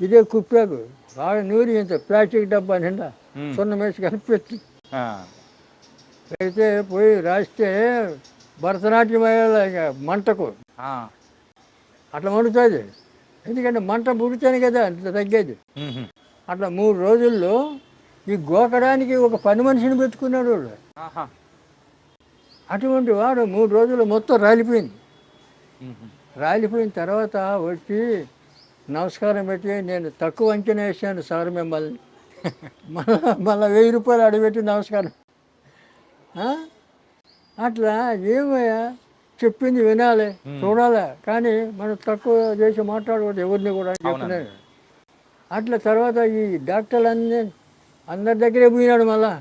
ఇదే కుప్పాకు బాగా నూరి ఇంత ప్లాస్టిక్ డబ్బా నిండా సున్నం వేసి కనిపెట్టి అయితే పోయి రాస్తే భరతనాట్యం అయ్యేలా మంటకు అట్లా మండుతుంది. ఎందుకంటే మంట పుడితేనే కదా అంత తగ్గేది. అట్లా 3 రోజుల్లో ఈ గోకడానికి ఒక పని మనిషిని పెట్టుకున్నాడు వాడు. అటువంటి వాడు 3 రోజులు మొత్తం రాలిపోయింది. రాలిపోయిన తర్వాత వచ్చి నమస్కారం పెట్టి, నేను తక్కువ అంచనా వేసాను సార్ మిమ్మల్ని, మళ్ళీ 1000 రూపాయలు అడిగిపెట్టి నమస్కారం. అట్లా ఏమయ్యా చెప్పింది వినాలి, చూడాలి, కానీ మనం తక్కువ చేసి మాట్లాడకూడదు ఎవరిని కూడా చెప్తున్నాను. అట్లా తర్వాత ఈ డాక్టర్లు అందరి దగ్గరే పోయినాడు. మళ్ళా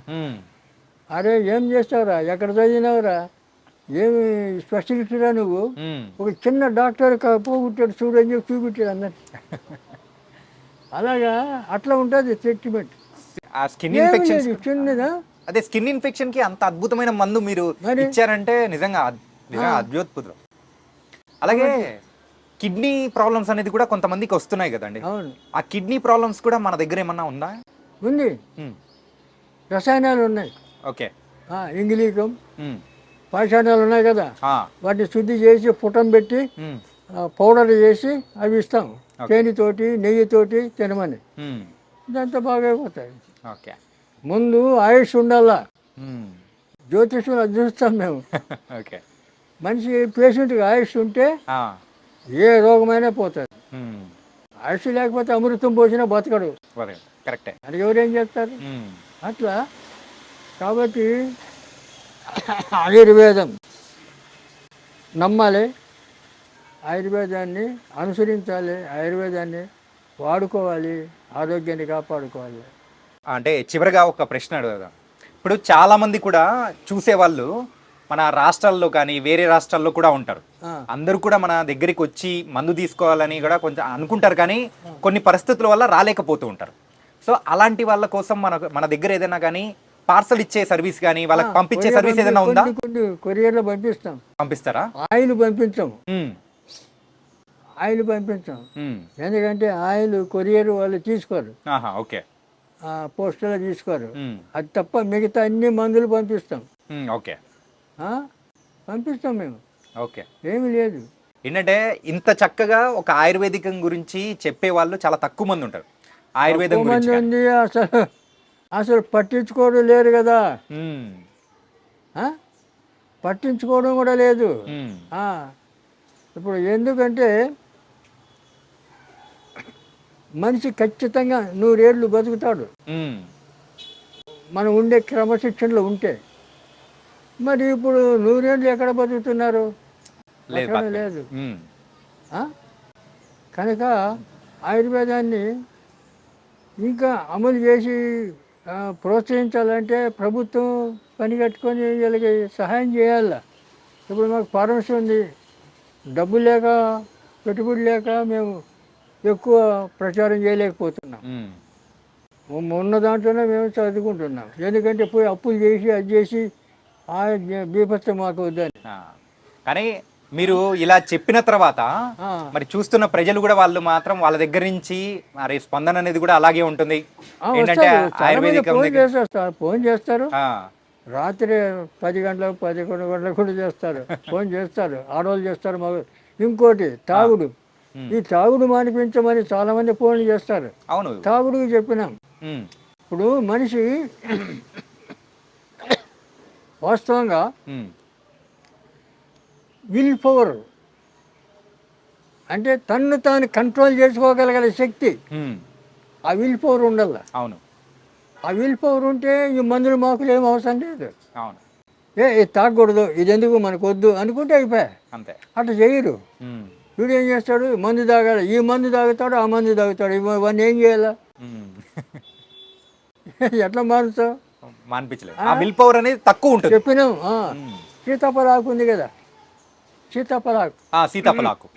అరే ఏం చేస్తావురా, ఎక్కడ చదివినావురా, ఏమి స్పెషలిస్ట్రా నువ్వు, ఒక చిన్న డాక్టర్ పోగొట్టాడు చూడని చెప్పి చూపించాడు అందరు. అలాగా అట్లా ఉంటుంది ట్రీట్మెంట్. చిన్నదా అదే స్కిన్ ఇన్ఫెక్షన్ కి అంత అద్భుతమైన మందు మీరు ఇచ్చారంటే నిజంగా అద్భుతం. అలాగే కిడ్నీ ప్రాబ్లమ్స్ అనేది కూడా కొంతమందికి వస్తున్నాయి కదండి. ఆ కిడ్నీ ప్రాబ్లమ్స్ కూడా మన దగ్గర ఏమన్నా ఉందా? ఉంది, రసాయనాలు ఉన్నాయి. ఓకే. ఇంగిలీకం పాషాణాలు ఉన్నాయి కదా, వాటిని శుద్ధి చేసి పుటం పెట్టి పౌడర్ చేసి అవి ఇస్తాం, తేనెతోటి నెయ్యితోటి తినమని. ఇదంతా బాగా అయిపోతాయి. ముందు ఆయుష్ ఉండాలా, జ్యోతిష్యులు అది చూస్తాం మేము. మనిషి పేషెంట్కి ఆయుష్ ఉంటే ఏ రోగమైనా పోతుంది. ఆయుష్ లేకపోతే అమృతం పోసినా బతకడు. కరెక్టే. అది ఎవరేం చేస్తారు? అట్లా కాబట్టి ఆయుర్వేదం నమ్మాలి, ఆయుర్వేదాన్ని అనుసరించాలి, ఆయుర్వేదాన్ని వాడుకోవాలి, ఆరోగ్యాన్ని కాపాడుకోవాలి. అంటే చివరిగా ఒక ప్రశ్న అడుగుదాం. ఇప్పుడు చాలా మంది కూడా చూసేవాళ్ళు మన రాష్ట్రాల్లో కానీ వేరే రాష్ట్రాల్లో కూడా ఉంటారు. ఆ. అందరూ కూడా మన దగ్గరికి వచ్చి మందు తీసుకోవాలని కూడా కొంచెం అనుకుంటారు, కానీ కొన్ని పరిస్థితుల వల్ల రాలేకపోతూ ఉంటారు. సో అలాంటి వాళ్ళ కోసం మన దగ్గర ఏదైనా కానీ పార్సల్ ఇచ్చే సర్వీస్ కానీ వాళ్ళకి పంపించే సర్వీస్ ఏదైనా ఉందా? కొన్ని కొరియర్లో పంపిస్తాం. పంపిస్తారా? ఆయిల్ పంపించాం, ఉమ్, ఆయిల్ పంపించాం. ఉమ్, ఎందుకంటే ఆయిల్ కొరియర్ వాళ్ళు తీసుకోరు, ఆహా, ఓకే, పోస్టులో తీసుకోరు. ఉమ్, అది తప్ప మిగతా అన్ని మందులు పంపిస్తాం. ఉమ్, ఓకే, ఆ? పంపిస్తాం మేము, ఓకే. ఏమీ లేదు. ఏంటంటే ఇంత చక్కగా ఒక ఆయుర్వేదికం గురించి చెప్పే వాళ్ళు చాలా తక్కువ మంది ఉంటారు. ఆయుర్వేదం ఎక్కువ మంది గురించి కానీ. ఉంది, అసలు అసలు పట్టించుకోవడం లేరు కదా. ఉమ్, ఆ? పట్టించుకోవడం కూడా లేదు. ఉమ్, ఆ. ఇప్పుడు ఎందుకంటే మనిషి ఖచ్చితంగా 100 ఏళ్ళు బతుకుతాడు ఉమ్, మనం ఉండే క్రమశిక్షణలో ఉంటే. మరి ఇప్పుడు 100 ఏళ్ళు ఎక్కడ బతుకుతున్నారు? లేదు, ఎక్కడ పక్కన. లేదు. ఉమ్, ఆ? కనుక ఆయుర్వేదాన్ని ఇంకా అమలు చేసి ప్రోత్సహించాలంటే ప్రభుత్వం పని కట్టుకొని వీళ్ళకి సహాయం చేయాల. ఇప్పుడు మాకు ఫార్మసీ ఉంది, డబ్బు లేక పెట్టుబడి లేక మేము ఎక్కువ ప్రచారం చేయలేకపోతున్నాం. ఉన్న దాంట్లోనే మేము చదువుకుంటున్నాం. ఎందుకంటే పోయి అప్పులు చేసి అది చేసి ఆ బీభత్సం మాకు వద్దని. కానీ మీరు ఇలా చెప్పిన తర్వాత ఆ. మరి చూస్తున్న ప్రజలు కూడా వాళ్ళు మాత్రం వాళ్ళ దగ్గర నుంచి మరి స్పందన అనేది కూడా అలాగే ఉంటుంది. ఏంటంటే వస్తారు. చాలా మంది ఆయుర్వేదికం ఫోన్ దగ్గర చేస్తారు, ఫోన్ చేస్తారు. ఆ, రాత్రి 10 గంటలకు 11 గంటలకు కూడా చేస్తారు, ఫోన్ చేస్తారు. ఆడవాళ్ళు చేస్తారు, మగ. ఇంకోటి తాగుడు. ఈ తాగుడు మానిపించమని చాలా మంది ఫోన్లు చేస్తారు. అవును. తాగుడుకి చెప్పినాం. ఉమ్, ఇప్పుడు మనిషి వాస్తవంగా ఉమ్, విల్ పవర్ అంటే తన్ను తాను కంట్రోల్ చేసుకోగలిగిన శక్తి, ఉమ్, ఆ విల్ పవర్ ఉండాల. అవును, ఆ విల్ పవర్ ఉంటే ఈ మందులు మాకులు ఏం అవసరం లేదు. అవును, ఇది తాగకూడదు, ఇది ఎందుకు మనకు వద్దు అనుకుంటే అయిపోయా. అంతే. అట్లా చేయరు. ఉమ్, వీడు ఏం చేస్తాడు, మందు తాగాలి, ఈ మందు తాగుతాడు, ఆ మందు తాగుతాడు. ఇవన్నీ ఏం చేయాలా? ఉమ్. ఎట్లా మారుతావు? మానిపించలేదు. ఆ విల్ పవర్ అనేది తక్కువ ఉంటుంది. చెప్పినాం. ఉమ్. సీతాఫలాకు ఉంది కదా, సీతాఫలాకు సీతాఫలాకు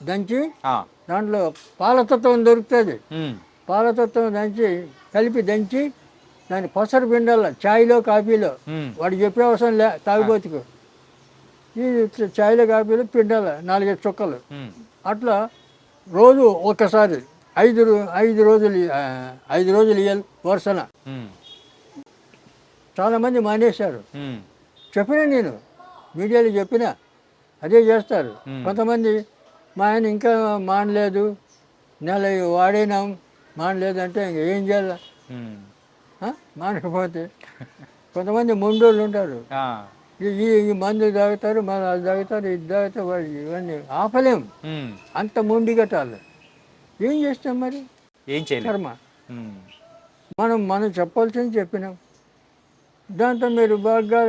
దంచి ఆ, దాంట్లో పాలతత్వం దొరుకుతుంది. ఉమ్, పాలతత్వం దంచి కలిపి దంచి దాన్ని పసరు పిండాల, ఛాయ్లో కాఫీలో. ఉమ్, వాడికి చెప్పే అవసరం లే, తాగుబోతుకు. ఈ ఛాయ్లో కాఫీలో పిండాల 4-5 చుక్కలు. ఉమ్, అట్లా రోజు ఒక్కసారి 5 రోజులు 5 రోజులు ఇయ్యాలి వరుసన. ఉమ్, చాలామంది మానేశారు. ఉమ్, చెప్పినా నేను మీడియాలో చెప్పినా అదే చేస్తారు. Hmm. కొంతమంది మా ఆయన ఇంకా మానలేదు, నెల వాడినాం మానలేదు అంటే ఇంక ఏం చేయాలి? ఉమ్, మానకపోతే కొంతమంది మొండోళ్ళు ఉంటారు. ఆ, ఈ మందు తాగుతారు, మళ్ళీ అది తాగుతారు, ఇది తాగుతారు. వాళ్ళు ఇవన్నీ ఆపలేం, ఉమ్, అంత మొండి కట్టాలి. ఏం చేస్తాం మరి? ఏం చేయలేదు. కర్మ. ఉమ్, మనం చెప్పాల్సింది చెప్పినాం. దాంతో మీరు బాగా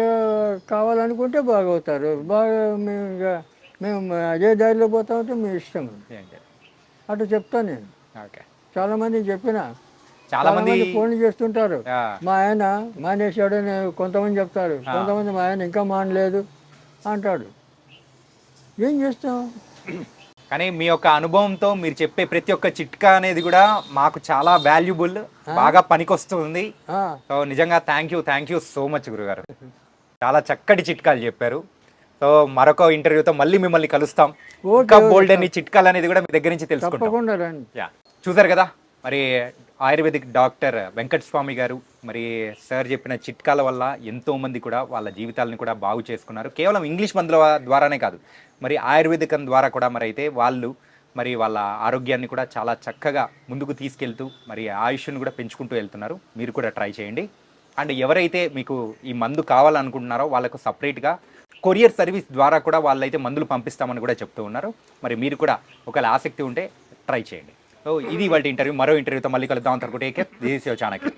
కావాలనుకుంటే బాగవుతారు, బాగా మేము అదే దారిలో పోతా ఉంటే మీ ఇష్టం. ఏం చేయలేదు. అట్లా చెప్తాను నేను. ఓకే. చాలామంది చెప్పిన, చాలా మంది ఫోన్లు చేస్తుంటారు. ఆ, మా ఆయన మానేశాడు అని కొంతమంది చెప్తారు, కొంతమంది మా ఆయన ఇంకా మానలేదు అంటాడు. ఏం చేస్తాం? కానీ మీ యొక్క అనుభవంతో మీరు చెప్పే ప్రతి ఒక్క చిట్కా అనేది కూడా మాకు చాలా వాల్యుబుల్, బాగా పనికొస్తుంది. ఆ, సో నిజంగా థ్యాంక్ యూ సో మచ్ గురుగారు. చాలా చక్కటి చిట్కాలు చెప్పారు. సో మరొక ఇంటర్వ్యూతో మళ్ళీ మిమ్మల్ని కలుస్తాం. ఓకే, ఇంకా బోల్డ్ అన్ని చిట్కాలు అనేది కూడా మీ దగ్గర నుంచి తెలుసుకుంటాం. తప్పకుండా రండి. యా, చూసారు కదా మరి ఆయుర్వేదిక్ డాక్టర్ వెంకట స్వామి గారు మరి సార్ చెప్పిన చిట్కాల వల్ల ఎంతో మంది కూడా వాళ్ళ జీవితాలను కూడా బాగు చేసుకున్నారు. కేవలం ఇంగ్లీష్ మందుల ద్వారానే కాదు, మరి ఆయుర్వేదికం ద్వారా కూడా మరి అయితే వాళ్ళు మరి వాళ్ళ ఆరోగ్యాన్ని కూడా చాలా చక్కగా ముందుకు తీసుకెళ్తూ మరి ఆయుష్ను కూడా పెంచుకుంటూ వెళ్తున్నారు. మీరు కూడా ట్రై చేయండి. అండ్ ఎవరైతే మీకు ఈ మందు కావాలనుకుంటున్నారో వాళ్ళకు సపరేట్గా కొరియర్ సర్వీస్ ద్వారా కూడా వాళ్ళైతే మందులు పంపిస్తామని కూడా చెప్తూ ఉన్నారు. మరి మీరు కూడా ఒకవేళ ఆసక్తి ఉంటే ట్రై చేయండి. సో ఇది వాళ్ళ ఇంటర్వ్యూ. మరో ఇంటర్వ్యూతో మళ్ళీ కలుద్దాం. అంతవరకు take care. This is your Chanakya.